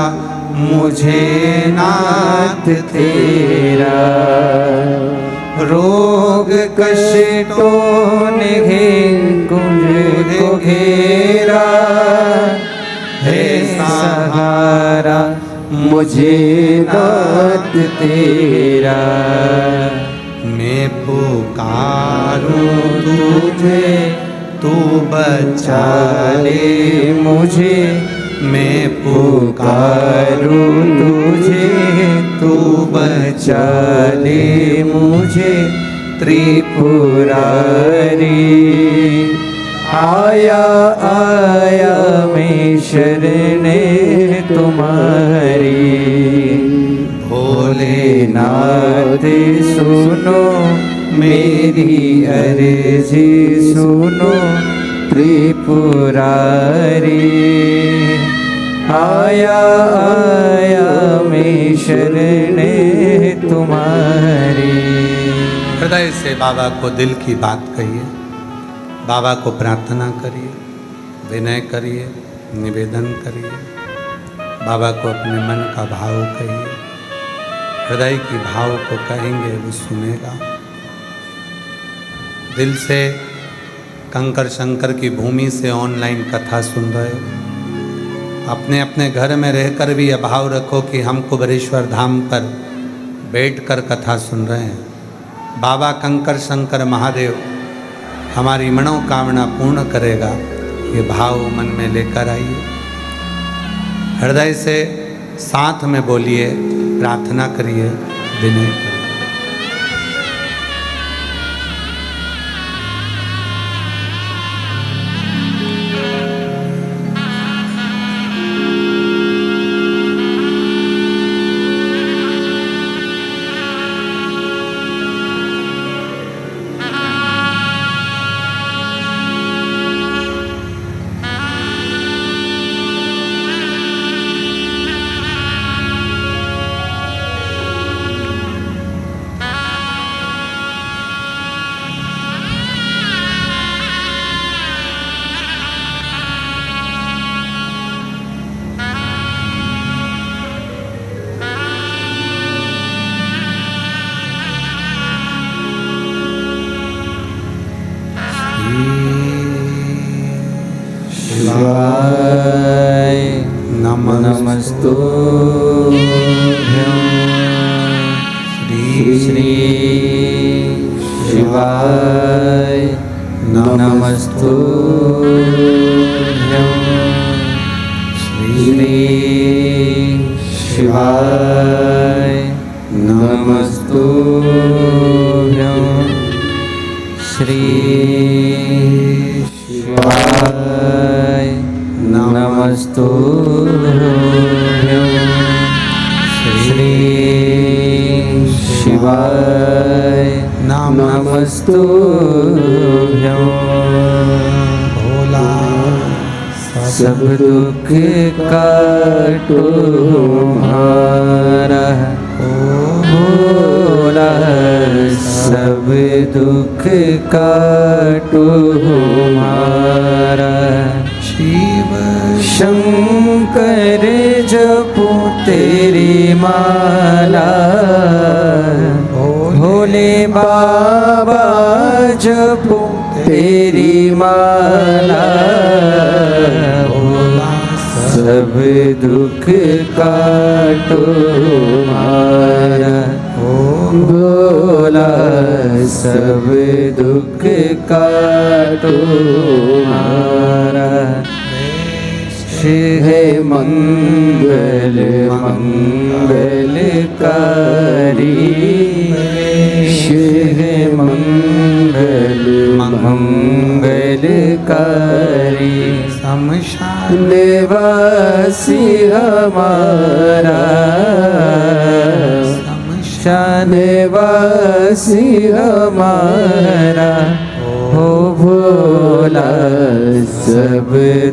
मुझे नाथ तेरा रोग कष्टों ने मुझको घेरा है सहारा मुझे नाथ तेरा मैं पुकारूं तुझे तू बचा ले मुझे मैं पुकारूं तुझे तू बचा ले मुझे त्रिपुरारी आया मैं शरणे तुम्हारी भोलेनाथ सुनो मेरी अर्जी सुनो त्रिपुरारी आया मैं शरणे तुम्हारी। हृदय से बाबा को दिल की बात कहिए, बाबा को प्रार्थना करिए, विनय करिए, निवेदन करिए, बाबा को अपने मन का भाव कहिए। हृदय की भाव को कहेंगे वो सुनेगा। दिल से कंकर शंकर की भूमि से ऑनलाइन कथा सुन रहे हो, अपने अपने घर में रहकर भी यह भाव रखो कि हम कुबेरेश्वर धाम पर बैठकर कथा सुन रहे हैं। बाबा कंकर शंकर महादेव हमारी मनोकामना पूर्ण करेगा, ये भाव मन में लेकर आइए। हृदय से साथ में बोलिए, प्रार्थना करिए, विनय करिए। शिवाय नमस्तुभ्यं श्री शिवाय नमस्तुभ्यं श्री शिवाय नमस्तुभ्यं श्री शिवाय नमस्तुभ्यं श्री शिवाय नमस्तुभ्यं भोला सब दुख काटो हमारा भोला सब दुख काटो हमारा शिव शंकर जपो तेरी माला भोले बाबा जपो तेरी माला भोला सब दुख काटो हमारा भोला सब दुख काटो हमारा शिव मंगल मंगलकारी शिव मंगल मंगलकारी शमशान निवासी हमारा निवासी हमारा हो भोला सब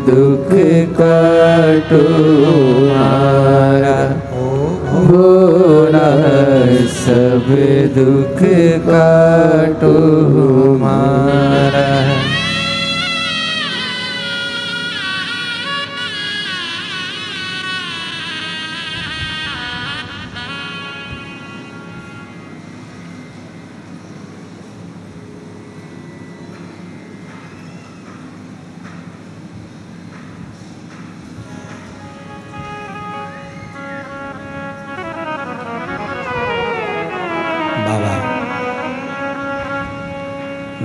दुख काटो हमारा भोला सब दुख काटो हमारा।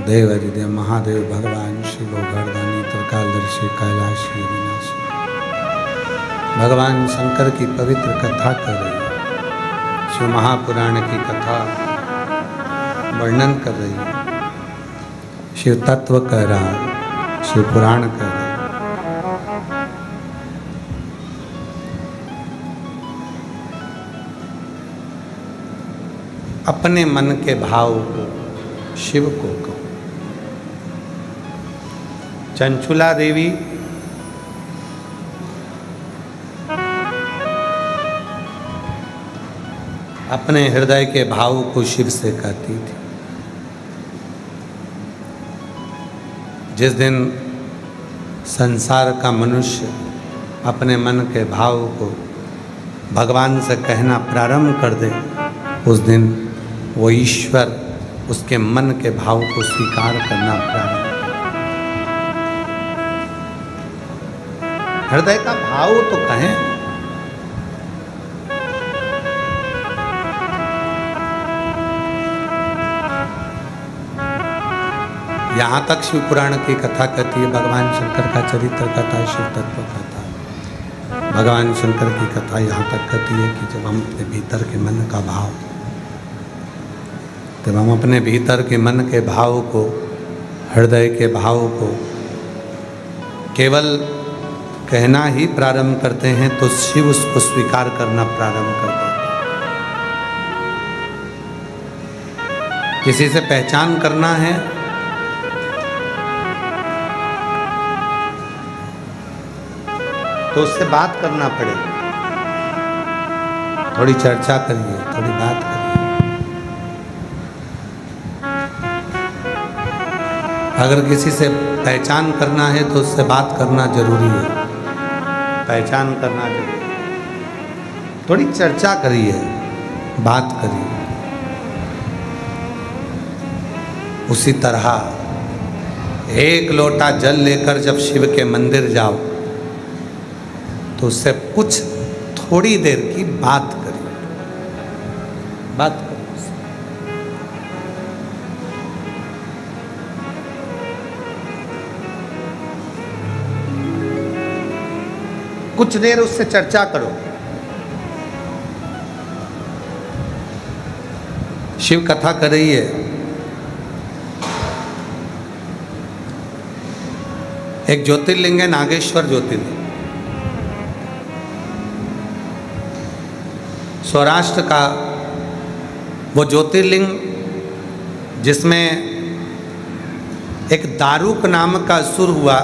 देव हृदय महादेव भगवान शिव गर्दानी त्रिकालदर्शी कैलाशी विनाशी भगवान शंकर की पवित्र कथा कर रही है। शिव महापुराण की कथा वर्णन कर रही है। शिव तत्व कह रहा है, शिव पुराण कह रहा है। अपने मन के भाव को शिव को कहो। चंचुला देवी अपने हृदय के भाव को शिव से कहती थी। जिस दिन संसार का मनुष्य अपने मन के भाव को भगवान से कहना प्रारंभ कर दे, उस दिन वो ईश्वर उसके मन के भाव को स्वीकार करना प्रारंभ। हृदय का भाव तो कहें। यहां तक शिव पुराण की कथा कहती है, भगवान शंकर का चरित्र कथा, शिव तत्व कथा। भगवान शंकर की कथा यहां तक कहती है कि जब हम अपने भीतर के मन का भाव, जब हम अपने भीतर के मन के भाव को, हृदय के भाव को केवल कहना ही प्रारंभ करते हैं तो शिव उसको स्वीकार करना प्रारंभ कर देते हैं। किसी से पहचान करना है तो उससे बात करना पड़ेगा। थोड़ी चर्चा करिए, थोड़ी बात करिए। अगर किसी से पहचान करना है तो उससे बात करना जरूरी है। पहचान करना जरूरी, थोड़ी चर्चा करिए, बात करिए। उसी तरह एक लोटा जल लेकर जब शिव के मंदिर जाओ तो उससे कुछ थोड़ी देर की बात करिए, बात करिए। कुछ देर उससे चर्चा करो। शिव कथा कर रही है। एक ज्योतिर्लिंग है नागेश्वर ज्योतिर्लिंग, सौराष्ट्र का वो ज्योतिर्लिंग जिसमें एक दारुक नाम का असुर हुआ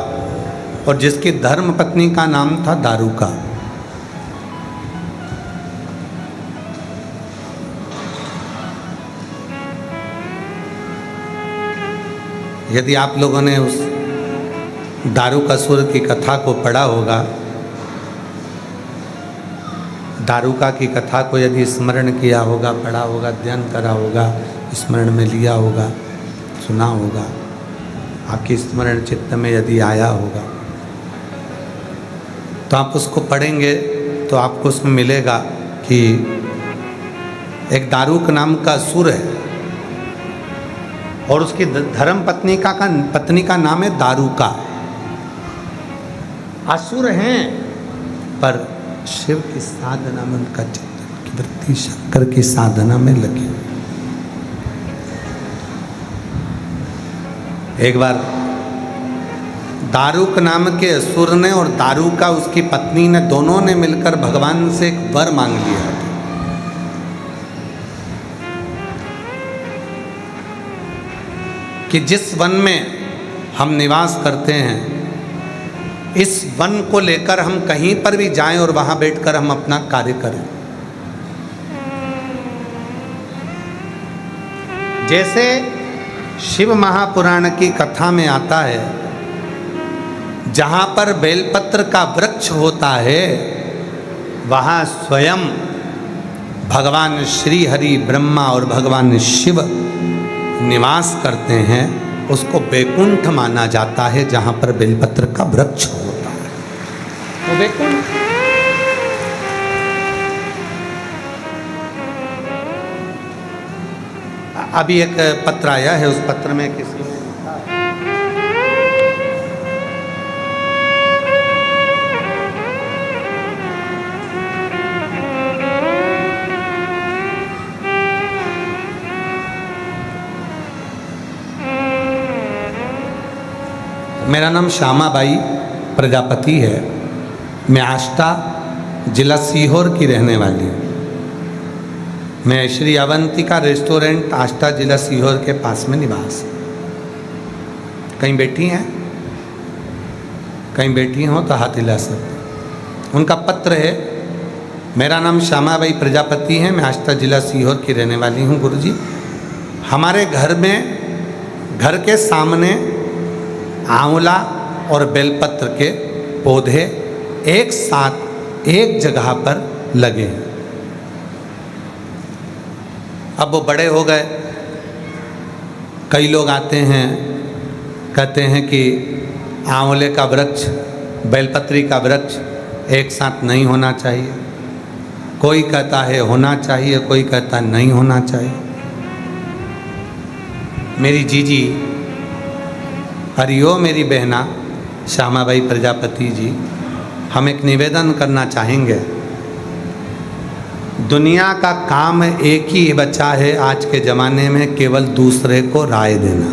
और जिसकी धर्म पत्नी का नाम था दारुका। यदि आप लोगों ने उस दारुकासुर की कथा को पढ़ा होगा, दारुका की कथा को यदि स्मरण किया होगा, पढ़ा होगा, अध्ययन करा होगा, स्मरण में लिया होगा, सुना होगा, आपकी स्मरण चित्त में यदि आया होगा तो आप उसको पढ़ेंगे तो आपको उसमें मिलेगा कि एक दारुक नाम का असुर है और उसकी धर्म पत्नी का नाम है दारुका। असुर हैं पर शिव की साधना में उनका चिंतन की वृत्ति शंकर की साधना में लगी। एक बार दारुक नाम के असुर ने और दारुका उसकी पत्नी ने, दोनों ने मिलकर भगवान से एक वर मांग लिया कि जिस वन में हम निवास करते हैं, इस वन को लेकर हम कहीं पर भी जाएं और वहां बैठकर हम अपना कार्य करें। जैसे शिव महापुराण की कथा में आता है, जहां पर बेलपत्र का वृक्ष होता है, वहां स्वयं भगवान श्री हरि ब्रह्मा और भगवान शिव निवास करते हैं। उसको बैकुंठ माना जाता है, जहां पर बेलपत्र का वृक्ष होता है, वो बैकुंठ। अभी एक पत्र आया है, उस पत्र में किसी ने लिखा है, मेरा नाम श्यामाबाई प्रजापति है। मैं आष्टा जिला सीहोर की रहने वाली हूँ। मैं श्री अवंतिका रेस्टोरेंट आष्टा जिला सीहोर के पास में निवास। कहीं बैठी हैं? कहीं बैठी हो तो हाथ हिला सकते। उनका पत्र है, मेरा नाम श्यामाबाई प्रजापति है, मैं आष्टा जिला सीहोर की रहने वाली हूँ। गुरुजी, हमारे घर में, घर के सामने आंवला और बेलपत्र के पौधे एक साथ एक जगह पर लगे हैं। अब वो बड़े हो गए। कई लोग आते हैं, कहते हैं कि आंवले का वृक्ष, बेलपत्री का वृक्ष एक साथ नहीं होना चाहिए। कोई कहता है होना चाहिए, कोई कहता नहीं होना चाहिए। मेरी जीजी, हरिओ मेरी बहना श्यामाबाई प्रजापति जी, हम एक निवेदन करना चाहेंगे। दुनिया का काम एक ही बचा है आज के ज़माने में, केवल दूसरे को राय देना,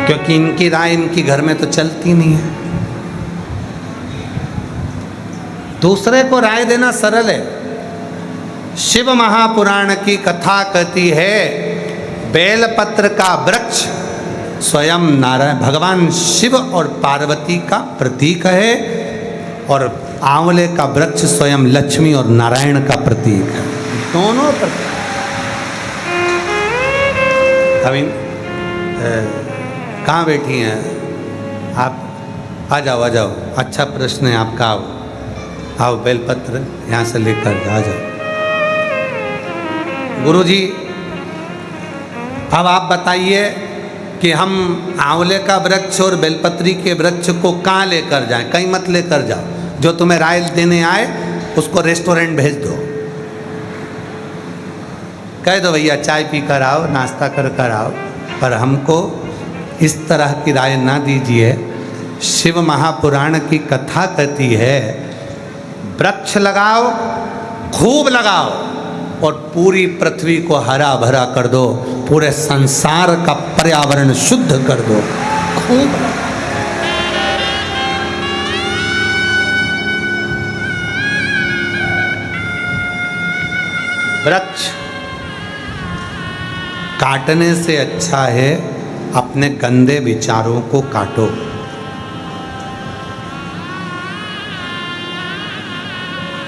क्योंकि इनकी राय इनकी घर में तो चलती नहीं है। दूसरे को राय देना सरल है। शिव महापुराण की कथा कहती है, बेलपत्र का वृक्ष स्वयं नारायण भगवान शिव और पार्वती का प्रतीक है, और आंवले का वृक्ष स्वयं लक्ष्मी और नारायण का प्रतीक है। दोनों प्रतीक। अभी कहाँ बैठी हैं आप? आ जाओ, आ जाओ। अच्छा प्रश्न है आपका। आओ आओ, बेलपत्र यहाँ से लेकर आ जाओ। गुरुजी, अब आप बताइए कि हम आंवले का वृक्ष और बेलपत्री के वृक्ष को कहाँ लेकर जाएं? कहीं मत लेकर जाओ। जो तुम्हें राय देने आए उसको रेस्टोरेंट भेज दो, कह दो भैया चाय पी कर आओ, नाश्ता कर आओ, पर हमको इस तरह की राय ना दीजिए। शिव महापुराण की कथा कहती है, वृक्ष लगाओ, खूब लगाओ, और पूरी पृथ्वी को हरा भरा कर दो, पूरे संसार का पर्यावरण शुद्ध कर दो। खूब वृक्ष काटने से अच्छा है अपने गंदे विचारों को काटो।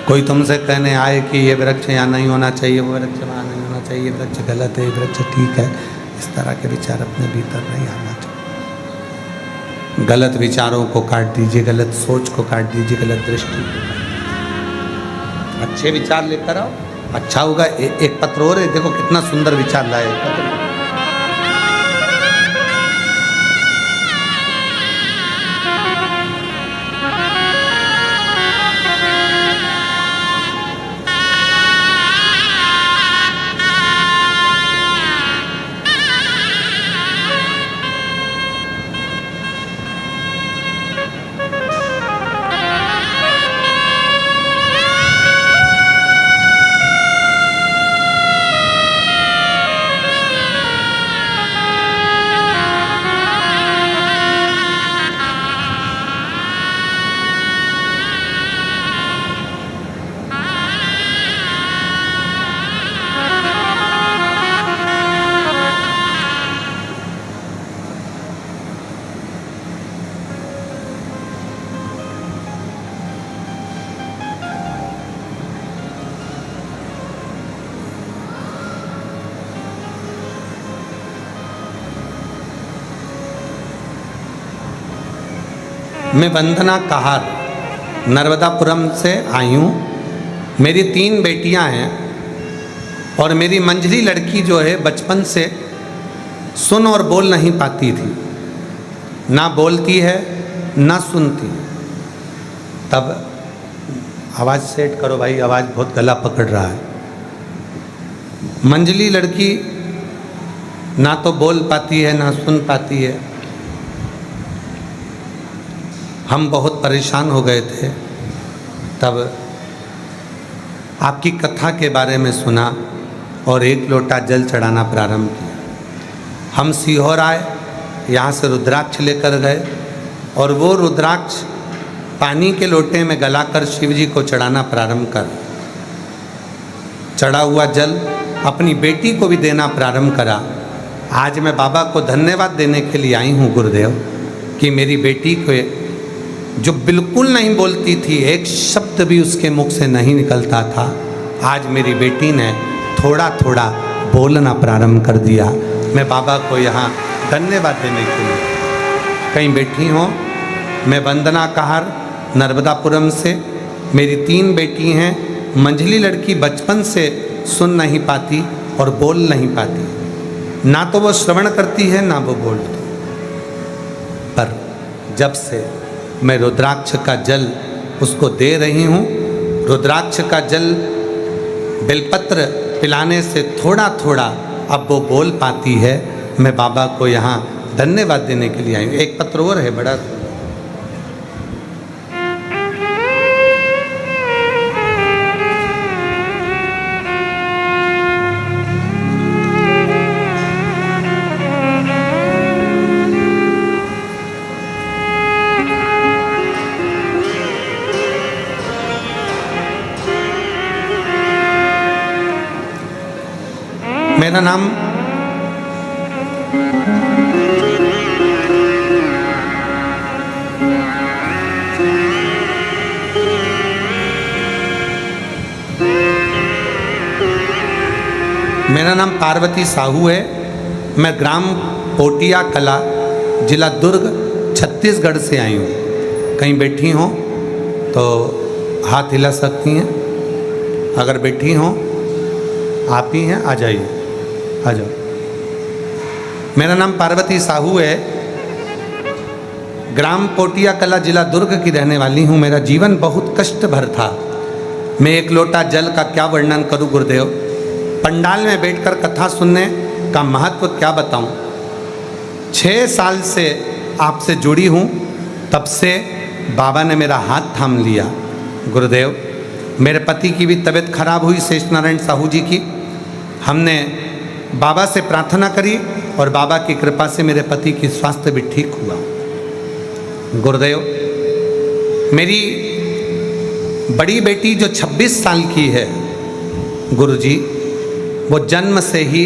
कोई तुमसे कहने आए कि ये वृक्ष यहाँ नहीं होना चाहिए, वो वृक्ष वहाँ नहीं होना चाहिए, ये वृक्ष गलत है, ये वृक्ष ठीक है, इस तरह के विचार अपने भीतर नहीं आना चाहिए। गलत विचारों को काट दीजिए, गलत सोच को काट दीजिए, गलत दृष्टि को काट दीजिए। अच्छे विचार लेकर आओ, अच्छा होगा। एक पत्र और है, देखो कितना सुंदर विचार लाए पत्र। मैं वंदना कहार नर्मदापुरम से आई हूँ। मेरी 3 बेटियाँ हैं और मेरी मंझली लड़की जो है बचपन से सुन और बोल नहीं पाती थी, ना बोलती है ना सुनती। तब आवाज़ सेट करो भाई, आवाज़ बहुत गला पकड़ रहा है। मंझली लड़की ना तो बोल पाती है ना सुन पाती है। हम बहुत परेशान हो गए थे। तब आपकी कथा के बारे में सुना और 1 लोटा जल चढ़ाना प्रारंभ किया। हम सीहोर आए, यहाँ से रुद्राक्ष लेकर गए और वो रुद्राक्ष पानी के लोटे में गलाकर शिव जी को चढ़ाना प्रारंभ कर, चढ़ा हुआ जल अपनी बेटी को भी देना प्रारंभ करा। आज मैं बाबा को धन्यवाद देने के लिए आई हूँ गुरुदेव कि मेरी बेटी को, जो बिल्कुल नहीं बोलती थी, एक शब्द भी उसके मुख से नहीं निकलता था, आज मेरी बेटी ने थोड़ा थोड़ा बोलना प्रारंभ कर दिया। मैं बाबा को यहाँ धन्यवाद देने के लिए कहीं बैठी हूँ। मैं वंदना कहार नर्मदापुरम से, मेरी 3 बेटी हैं। मंझली लड़की बचपन से सुन नहीं पाती और बोल नहीं पाती, ना तो वो श्रवण करती है ना वो बोलती। पर जब से मैं रुद्राक्ष का जल उसको दे रही हूँ, रुद्राक्ष का जल बेलपत्र पिलाने से थोड़ा थोड़ा अब वो बोल पाती है। मैं बाबा को यहाँ धन्यवाद देने के लिए आई हूँ। एक पत्र और है बड़ा, मेरा नाम पार्वती साहू है। मैं ग्राम पोटिया कला, जिला दुर्ग, छत्तीसगढ़ से आई हूँ। कहीं बैठी हों तो हाथ हिला सकती हैं। अगर बैठी हों, आप ही हैं, आ जाइए, आ जाओ। मेरा नाम पार्वती साहू है, ग्राम पोटिया कला, जिला दुर्ग की रहने वाली हूँ। मेरा जीवन बहुत कष्ट भर था। मैं 1 लोटा जल का क्या वर्णन करूँ गुरुदेव। पंडाल में बैठकर कथा सुनने का महत्व क्या बताऊँ। 6 साल से आपसे जुड़ी हूँ, तब से बाबा ने मेरा हाथ थाम लिया। गुरुदेव, मेरे पति की भी तबीयत खराब हुई, शेष नारायण साहू जी की। हमने बाबा से प्रार्थना करी और बाबा की कृपा से मेरे पति की स्वास्थ्य भी ठीक हुआ। गुरुदेव, मेरी बड़ी बेटी जो 26 साल की है गुरुजी, वो जन्म से ही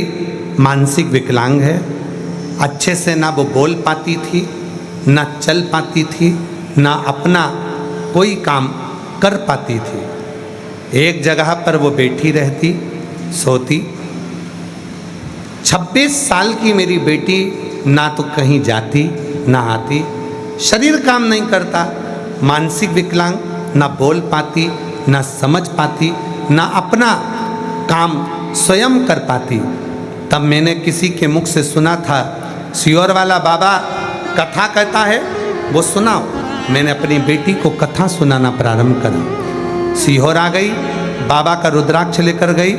मानसिक विकलांग है। अच्छे से ना वो बोल पाती थी, ना चल पाती थी, ना अपना कोई काम कर पाती थी। एक जगह पर वो बैठी रहती, सोती। 26 साल की मेरी बेटी ना तो कहीं जाती ना आती, शरीर काम नहीं करता, मानसिक विकलांग, ना बोल पाती, ना समझ पाती, ना अपना काम स्वयं कर पाती। तब मैंने किसी के मुख से सुना था, सियोर वाला बाबा कथा कहता है, वो सुनाओ। मैंने अपनी बेटी को कथा सुनाना प्रारंभ करा। सीहोर आ गई, बाबा का रुद्राक्ष लेकर गई,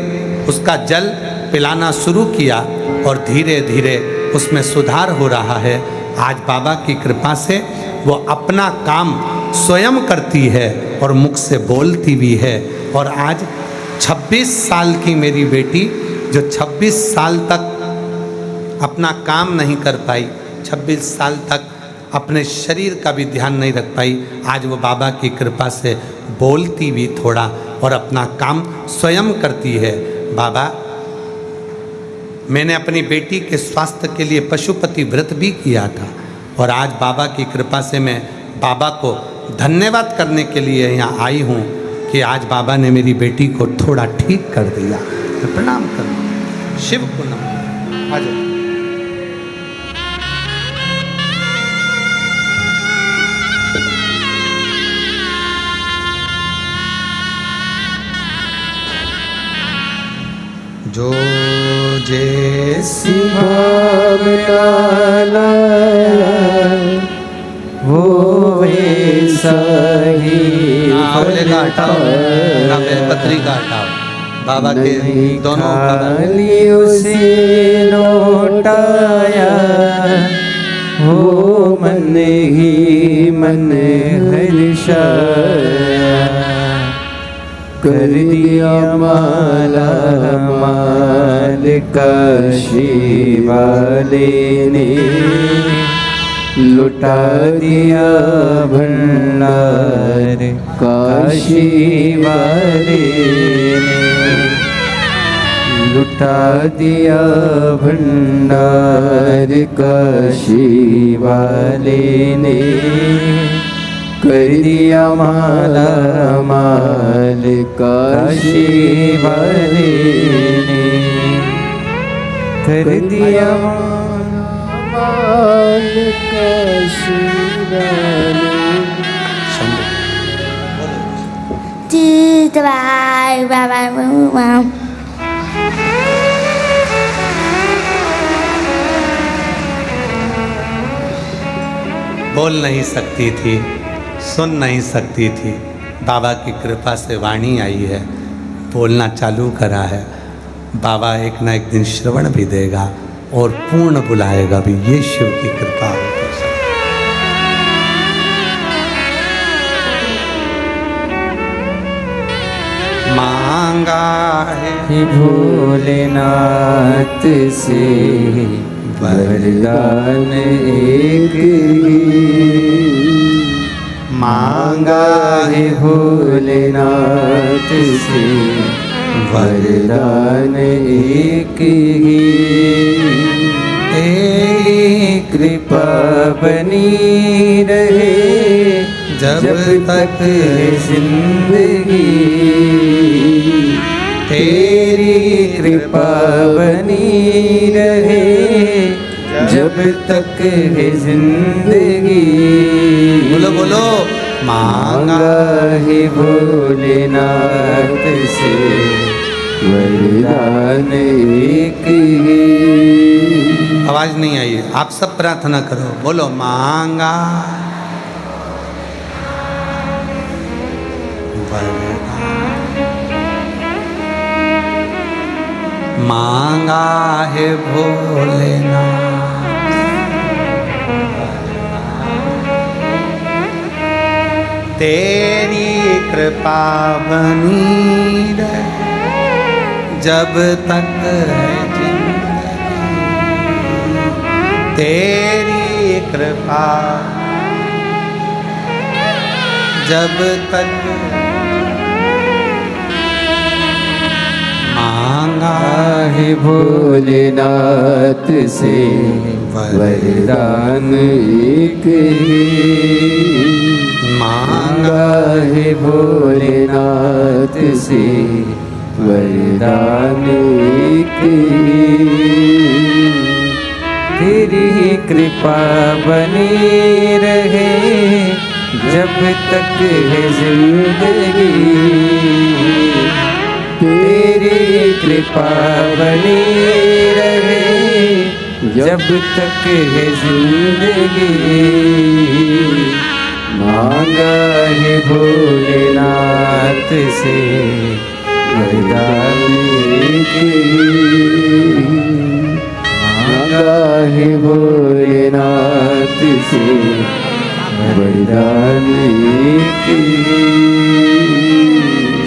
उसका जल पिलाना शुरू किया और धीरे धीरे उसमें सुधार हो रहा है। आज बाबा की कृपा से वो अपना काम स्वयं करती है और मुख से बोलती भी है। और आज 26 साल की मेरी बेटी, जो 26 साल तक अपना काम नहीं कर पाई, 26 साल तक अपने शरीर का भी ध्यान नहीं रख पाई, आज वो बाबा की कृपा से बोलती भी थोड़ा और अपना काम स्वयं करती है। बाबा, मैंने अपनी बेटी के स्वास्थ्य के लिए पशुपति व्रत भी किया था और आज बाबा की कृपा से मैं बाबा को धन्यवाद करने के लिए यहाँ आई हूँ कि आज बाबा ने मेरी बेटी को थोड़ा ठीक कर दिया। मैं प्रणाम करूँ, शिव को नमः। आ जाओ। जो जैसी भावना लाया वो वैसा ही आंवले का हटाओ ना बेलपत्री का हटाओ, बाबा के दोनों खाली उसे लौटाया वो मन ही मन हर्षाया कर दिया माला माल काशी वाले ने लुटा दिया भंडार काशी वाले ने लुटा दिया भंडार काशी वाले ने कर दिया माला माल काशी वाले ने कर दिया माल काशी वाले बोल नहीं सकती थी, सुन नहीं सकती थी, बाबा की कृपा से वाणी आई है, बोलना चालू करा है। बाबा एक ना एक दिन श्रवण भी देगा और पूर्ण बुलाएगा भी, ये शिव की कृपा होगी। मांगा है भोलेनाथ से वरदान एक ही, मांगा है भोलेनाथ से वरदान एक ही, तेरी कृपा बनी रहे जब तक है जिंदगी, तेरी कृपा बनी रहे जब तक है जिंदगी। बोलो बोलो, मांगा है भोलेनाथ से वरदान एक ही। आवाज नहीं आई, आप सब प्रार्थना करो, बोलो मांगा मांगा है भोलेनाथ, तेरी कृपा बनी रहे जब तक है जिंदगी, तेरी कृपा जब तक। मांगा है भोलेनाथ से वरदान एक ही, मांगा है भोलेनाथ से वरदान एक ही, तेरी कृपा बनी रहे जब तक है जिंदगी, तेरी कृपा बनी रहे जब तक है जिंदगी। मांगा है भोलेनाथ से वरदान एक ही, मांगा है भोलेनाथ से वरदान एक ही।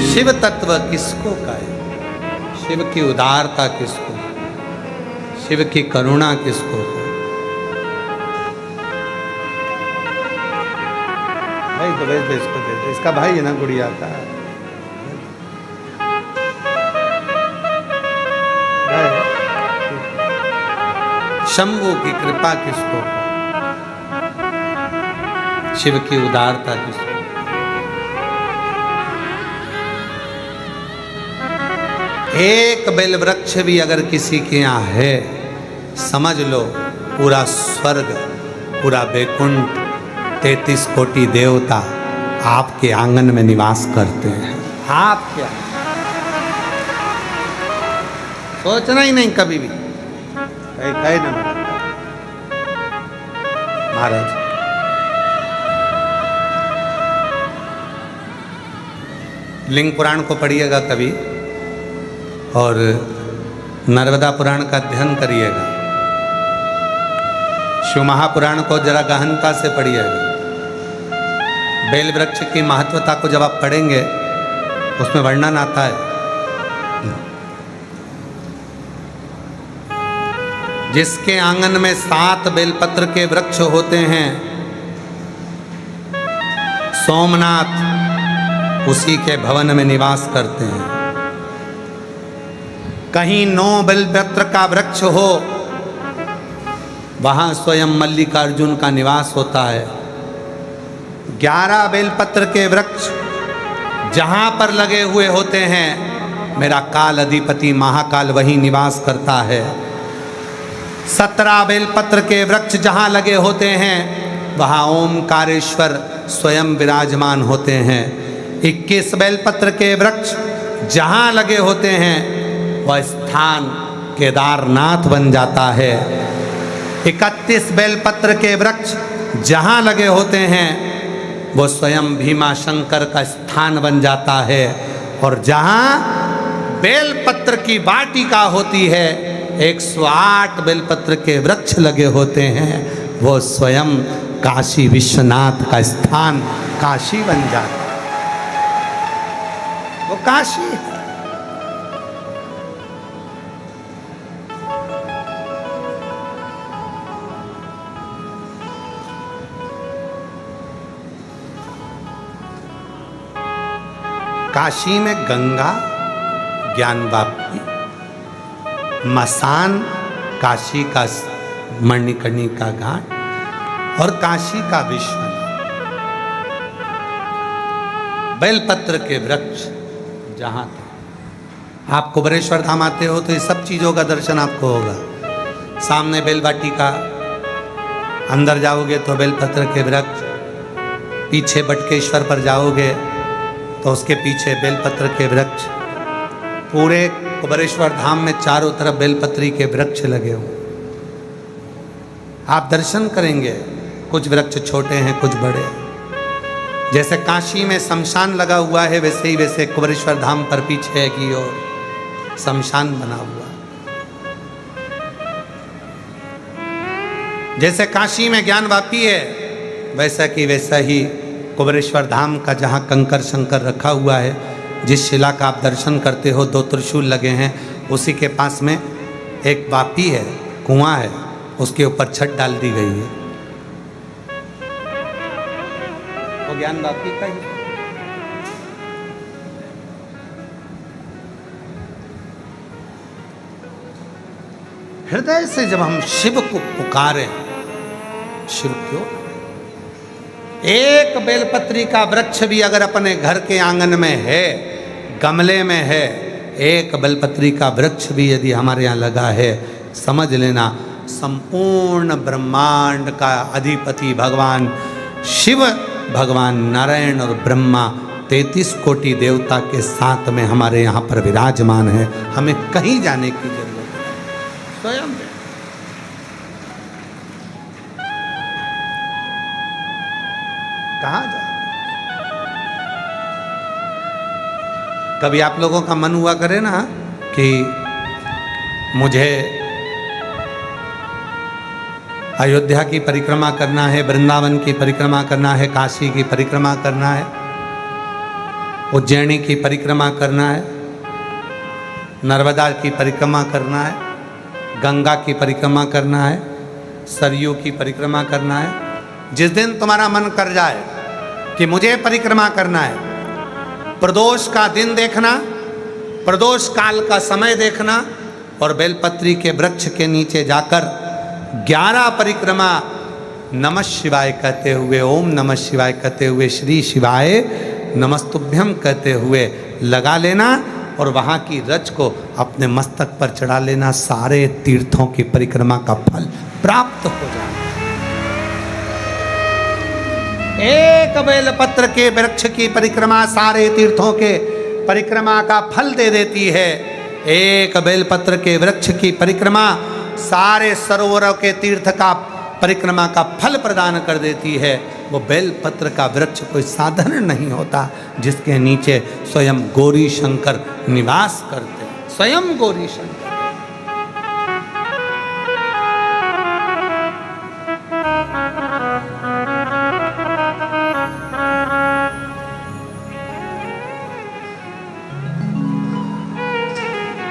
शिव तत्व किसको कहे, शिव की उदारता किसको, शिव की करुणा किसको कहे। भाई तो भेज दे इसको, दे दे, इसका भाई है ना गुड़िया का। शंभू की कृपा किसको कहे, शिव की उदारता किसको। एक बेल वृक्ष भी अगर किसी के यहाँ है, समझ लो पूरा स्वर्ग, पूरा वैकुंठ, 33 कोटि देवता आपके आंगन में निवास करते हैं। आपके सोचना ही नहीं कभी भी। कहे ना महाराज, लिंग पुराण को पढ़िएगा कभी और नर्मदा पुराण का अध्ययन करिएगा। शिव महापुराण को जरा गहनता से पढ़िएगा। बेल वृक्ष की महत्वता को जब आप पढ़ेंगे उसमें वर्णन आता है, जिसके आंगन में 7 बेलपत्र के वृक्ष होते हैं, सोमनाथ उसी के भवन में निवास करते हैं। कहीं 9 बेलपत्र का वृक्ष हो, वहां स्वयं मल्लिकार्जुन का निवास होता है। 11 बेलपत्र के वृक्ष जहां पर लगे हुए होते हैं, मेरा काल अधिपति महाकाल वहीं निवास करता है। 17 बेलपत्र के वृक्ष जहां लगे होते हैं, वहां ओमकारेश्वर स्वयं विराजमान होते हैं। 21 बेलपत्र के वृक्ष जहां लगे होते हैं, वह स्थान केदारनाथ बन जाता है। 31 बेलपत्र के वृक्ष जहां लगे होते हैं, वो स्वयं भीमा शंकर का स्थान बन जाता है। और जहां बेलपत्र की वाटिका होती है, 108 बेलपत्र के वृक्ष लगे होते हैं, वो स्वयं काशी विश्वनाथ का स्थान काशी बन जाता है। वो काशी है। काशी में गंगा ज्ञानवापी, मसान काशी का मणिकर्णिका घाट और काशी का विश्वनाथ। बेलपत्र के वृक्ष जहाँ आप कुबेरेश्वर धाम आते हो तो ये सब चीज़ों का दर्शन आपको होगा। सामने बेलवाटिका, अंदर जाओगे तो बेलपत्र के वृक्ष, पीछे बटकेश्वर पर जाओगे तो उसके पीछे बेलपत्र के वृक्ष। पूरे कुबेरेश्वर धाम में चारों तरफ बेलपत्री के वृक्ष लगे हुए। आप दर्शन करेंगे, कुछ वृक्ष छोटे हैं, कुछ बड़े हैं। जैसे काशी में शमशान लगा हुआ है, वैसे कुबेरेश्वर धाम पर पीछे की ओर शमशान बना हुआ। जैसे काशी में ज्ञानवापी है, वैसा ही कुबेरेश्वर धाम का जहाँ कंकर शंकर रखा हुआ है, जिस शिला का आप दर्शन करते हो, 2 त्रिशूल लगे हैं, उसी के पास में एक वापी है, कुआं है, उसके ऊपर छत डाल दी गई है। वो ज्ञान वापी का ही। हृदय से जब हम शिव को पुकारें, शिव क्यों, एक बेलपत्री का वृक्ष भी अगर अपने घर के आंगन में है, गमले में है, एक बेलपत्री का वृक्ष भी यदि हमारे यहाँ लगा है, समझ लेना संपूर्ण ब्रह्मांड का अधिपति भगवान शिव, भगवान नारायण और ब्रह्मा 33 कोटि देवता के साथ में हमारे यहाँ पर विराजमान है। हमें कहीं जाने की जरूरत नहीं, स्वयं कहाँ जाए। कभी आप लोगों का मन हुआ करे ना कि मुझे अयोध्या की परिक्रमा करना है, वृंदावन की परिक्रमा करना है, काशी की परिक्रमा करना है, उज्जैनी की परिक्रमा करना है, नर्मदा की परिक्रमा करना है, गंगा की परिक्रमा करना है, सरयू की परिक्रमा करना है। जिस दिन तुम्हारा मन कर जाए कि मुझे परिक्रमा करना है, प्रदोष का दिन देखना, प्रदोष काल का समय देखना और बेलपत्री के वृक्ष के नीचे जाकर 11 परिक्रमा नमः शिवाय कहते हुए, ओम नमः शिवाय कहते हुए, श्री शिवाय नमस्तुभ्यम कहते हुए लगा लेना और वहाँ की रज को अपने मस्तक पर चढ़ा लेना। सारे तीर्थों की परिक्रमा का फल प्राप्त हो जाए। एक बेलपत्र के वृक्ष की परिक्रमा सारे तीर्थों के परिक्रमा का फल दे देती है। एक बेलपत्र के वृक्ष की परिक्रमा सारे सरोवरों के तीर्थ का परिक्रमा का फल प्रदान कर देती है। वो बेलपत्र का वृक्ष कोई साधारण नहीं होता, जिसके नीचे स्वयं गौरी शंकर निवास करते हैं, स्वयं गौरी शंकर।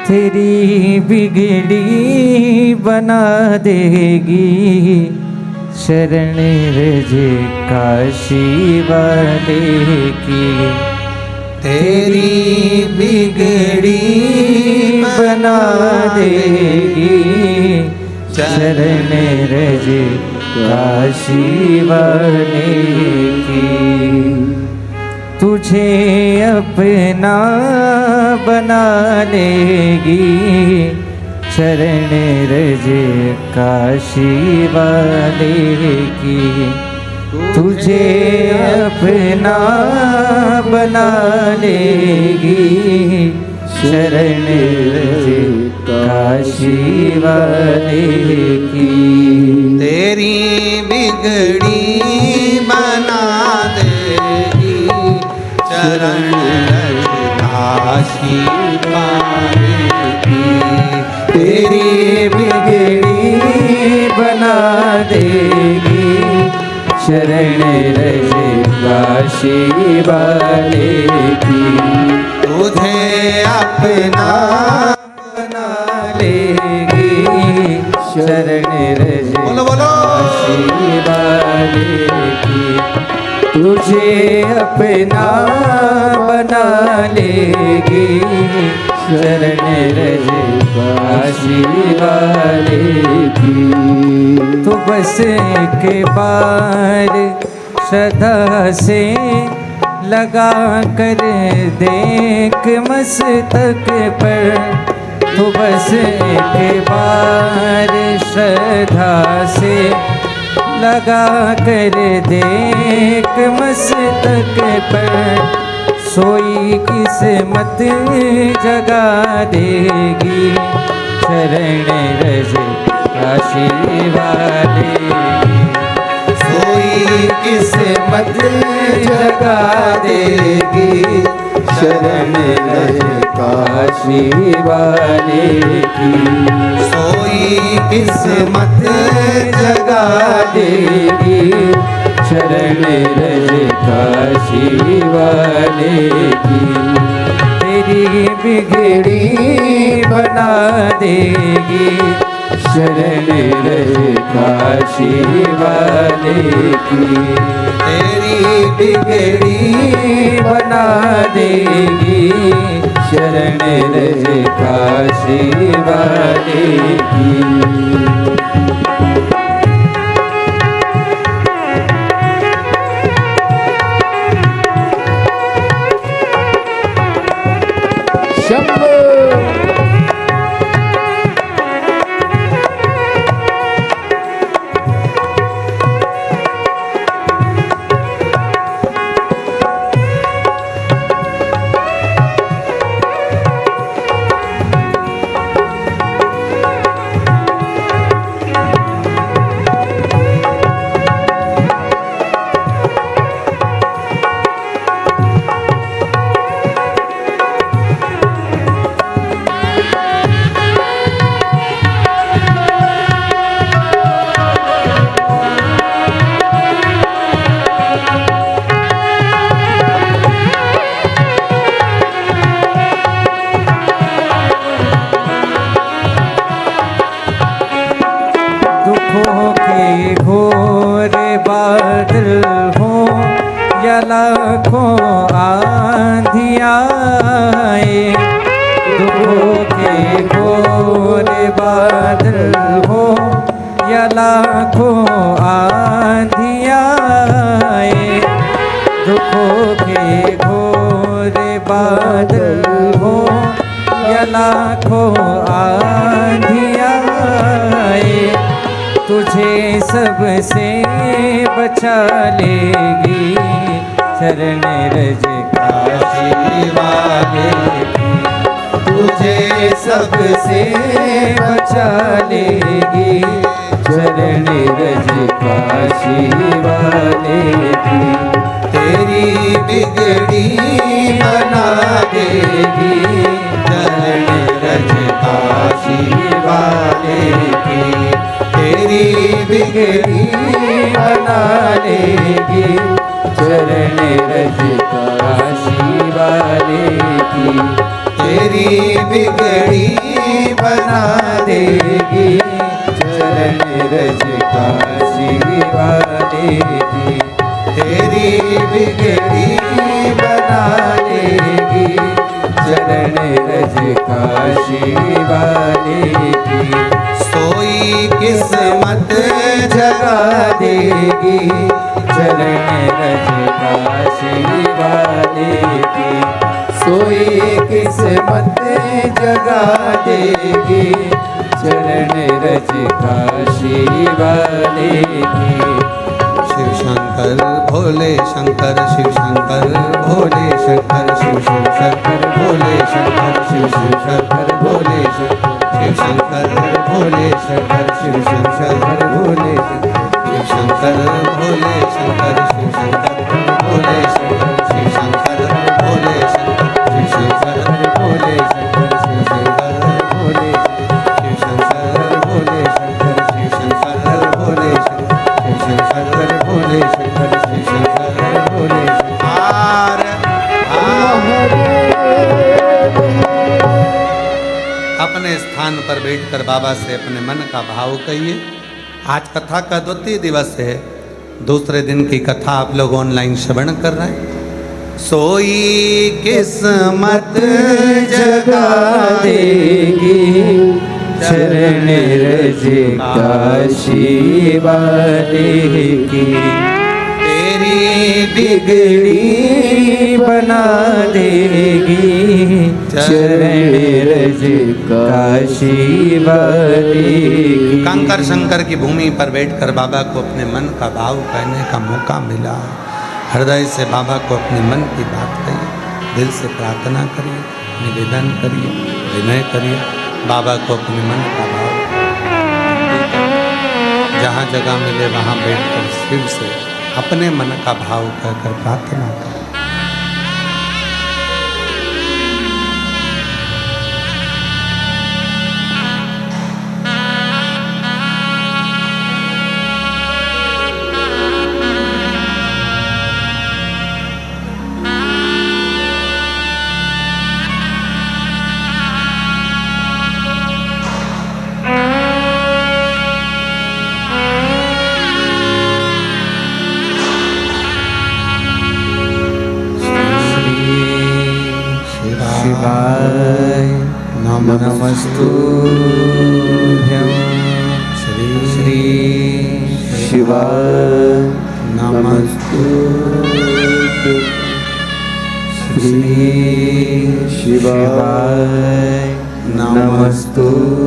तेरी बिगड़ी बना देगी शरण रज काशी वाले की। तेरी बिगड़ी बना देगी शरण रज काशी वाले की। तुझे अपना बना लेगी शरण रज काशी वाले की। तुझे अपना बना लेगी शरण रज काशी वाले की। तेरी बिगड़ी बना देगी शरण रज काशी वाले की। तेरी बिगड़ी बना देगी शरण रज काशी वाले की। तुझे अपना बना लेगी शरण रज बोलो बोलो काशी वाले की। तुझे अपना बना लेगी शरण रज काशी वाले की। तो बस एक बार श्रद्धा से लगा कर देख मस्तक पर। तो बस एक बार श्रद्धा से लगा कर देख मस्तक पर। सोई किस्मत जगा देगी शरण रज काशी वाले की। सोई किस्मत जगा देगी शरण रज काशी वाले की। सोई किस्मत जगा देगी शरण रज काशी वाले की। तेरी बिगड़ी बना देगी शरण रज काशी वाले की। तेरी बिगड़ी बना देगी शरण रज काशी वाले की। लाखों आंधियाँ आए, दुखों के घोर बादल हो या लाखों आंधियाँ आए, दुखों के घोर बादल हो या लाखों आंधियाँ आए, तुझे सबसे बचा लेगी शरण रज काशी वाले की। तुझे सबसे बचा लेगी, चरण रज काशी वाले की। तेरी बिगड़ी बना देगी, चरण रज काशी वाले की। तेरी बिगड़ी बना लेगी, चरण रज काशी वाले की। तेरी बिगड़ी बना देगी, चरण रज काशी वाले की। तेरी बिगड़ी बना देगी, चरण रज काशी वाले की। सोई किस्मत जगा देगी, चरण रज काशी वाले की। सोई किस्मत जगा देगी, चरण रज काशी वाले की। शिव शंकर भोले शंकर, शिव शंकर भोले शंकर, शिव शंकर भोले शंकर, शिव शंकर भोले शंकर, शिव शंकर भोले शंकर, शिव शंकर भोले शिव शंकर भोले शंकर, शिव शंकर भोले शंकर, शिव शंकर भोले शंकर, शिव शंकर भोले शंकर, शिव शंकर भोले शिव शंकर भोले शंकर, शिव शंकर भोले शंकर, शिव शंकर भोले शंकर, शिव शंकर भोले शंकर। अपने स्थान पर बैठकर बाबा से अपने मन का भाव कहिए। आज कथा का द्वितीय दिवस है, दूसरे दिन की कथा आप लोग ऑनलाइन श्रवण कर रहे हैं। सोई किस्मत जगा देगी, चरण रज काशी वाले की। तेरी बिगड़ी बना देगी, चरण रज काशी वाले की। कंकर शंकर की भूमि पर बैठकर बाबा को अपने मन का भाव कहने का मौका मिला। हृदय से बाबा को अपने मन की बात कहिए, दिल से प्रार्थना करिए, निवेदन करिए, विनय करिए। बाबा को अपने मन का भाव जहाँ जगह मिले वहाँ बैठकर शिव से अपने मन का भाव कहकर प्रार्थना करें। शिवाय नमस्तुभ्यं। श्री शिवाय नमस्तुभ्यं। श्री शिवाय नमस्तुभ्यं।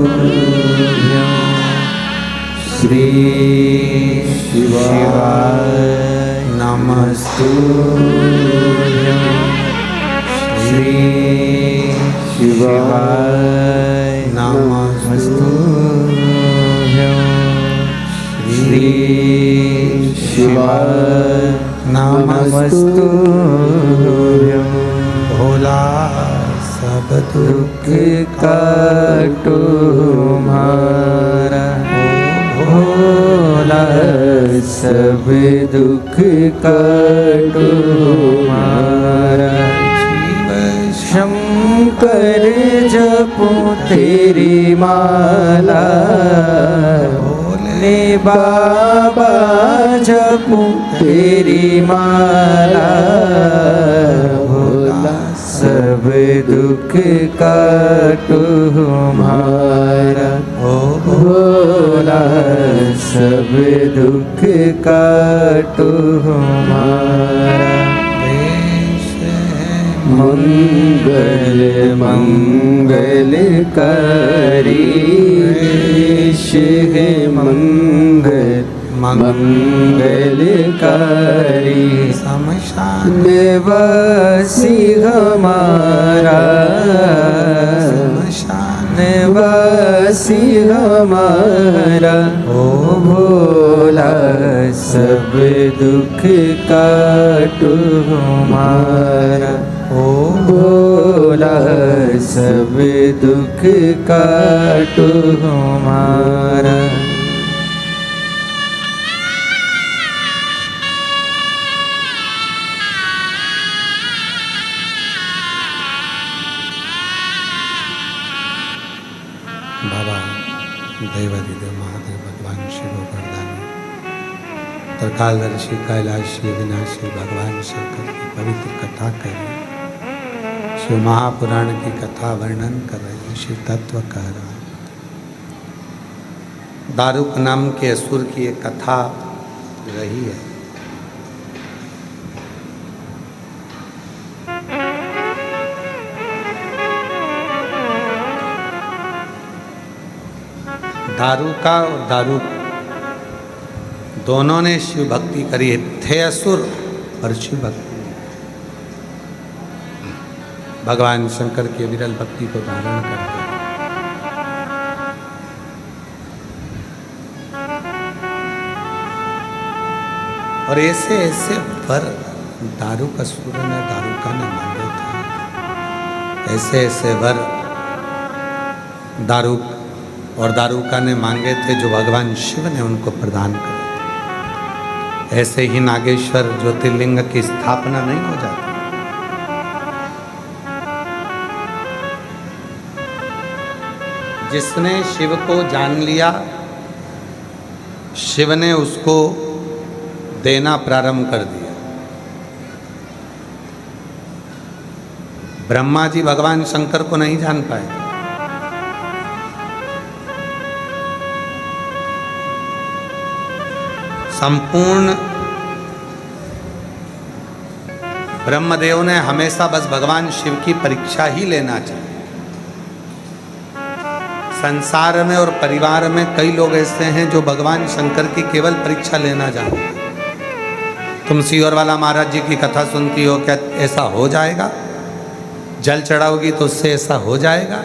श्री शिवाय नमस्तुभ्यं। श्री शिवाय नमस्तुभ्यं। श्री शिवाय नमस्तुभ्यं। भोला सब दुख काटो हमारा, भोला सब दुख काटो हमारा। शंकर जपो तेरी माला, भोले बाबा जपो तेरी माला। भोला सब दुख काटो हमारा, ओ भोला सब दुख काटो हमारा। मंगल मंगल करी देश है मंगल मंगलकारी शमशान निवासी हमारा, शमशान निवासी हमारा ओ भोला, सब दुख काटो हमारा ओ भोला, सब दुख काटो हमारा। बाबा देवादिदेव महादेव भगवान शिव वरदानी त्रिकालदर्शी कैलाशी अविनाशी भगवान शंकर की पवित्र कथा कर रही, शिव महापुराण की कथा वर्णन कर रही, शिव तत्व कह रहा। दारुक नाम के असुर की एक कथा रही है। दारुका और दारुक दोनों ने शिव भक्ति करी है, थे असुर और शिव भक्ति, भगवान शंकर की विरल भक्ति को धारण करते। और ऐसे ऐसे वर दारुक असुर ने दारुका ने मांगे थे, ऐसे ऐसे वर दारुक और दारुका ने मांगे थे जो भगवान शिव ने उनको प्रदान करे। ऐसे ही नागेश्वर ज्योतिर्लिंग की स्थापना नहीं हो जाती। जिसने शिव को जान लिया, शिव ने उसको देना प्रारंभ कर दिया। ब्रह्मा जी भगवान शंकर को नहीं जान पाए, संपूर्ण ब्रह्मदेव ने हमेशा बस भगवान शिव की परीक्षा ही लेना चाहिए। संसार में और परिवार में कई लोग ऐसे हैं जो भगवान शंकर की केवल परीक्षा लेना जानते हैं। तुम सीहोर वाला महाराज जी की कथा सुनती हो, क्या ऐसा हो जाएगा? जल चढ़ाओगी तो उससे ऐसा हो जाएगा?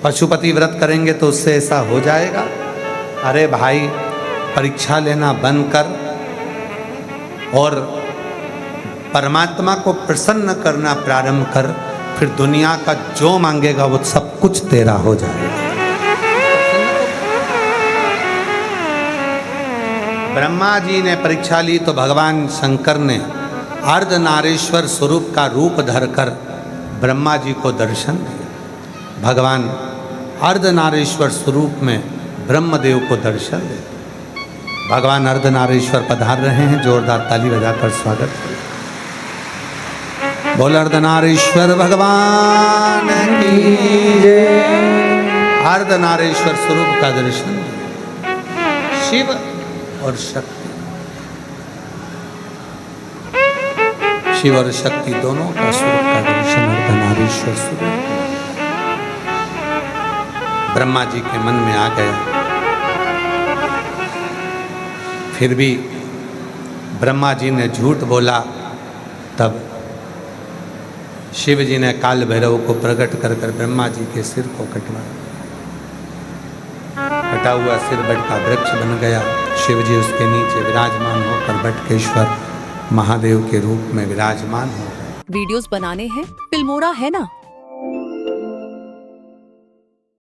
पशुपति व्रत करेंगे तो उससे ऐसा हो जाएगा? अरे भाई, परीक्षा लेना बंद कर और परमात्मा को प्रसन्न करना प्रारंभ कर, फिर दुनिया का जो मांगेगा वो सब कुछ तेरा हो जाएगा। ब्रह्मा जी ने परीक्षा ली तो भगवान शंकर ने अर्धनारीश्वर स्वरूप का रूप धरकर ब्रह्मा जी को दर्शन दिया। भगवान अर्धनारीश्वर स्वरूप में ब्रह्मदेव को दर्शन दिया। भगवान अर्धनारीश्वर पधार रहे हैं, जोरदार ताली बजाकर स्वागत करें। बोल अर्धनारीश्वर भगवान की जय। अर्धनारीश्वर स्वरूप का दर्शन शिव और शक्ति, शिव और शक्ति दोनों का स्वरूप का दर्शन अर्धनारीश्वर स्वरूप ब्रह्मा जी के मन में आ गया। फिर भी ब्रह्मा जी ने झूठ बोला, तब शिव जी ने काल भैरव को प्रकट कर ब्रह्मा जी के सिर को कटवाया। कटा हुआ सिर बट का वृक्ष बन गया। शिव जी उसके नीचे विराजमान होकर बटकेश्वर महादेव के रूप में विराजमान हो गए। वीडियोस बनाने हैं, फिल्मोरा है ना,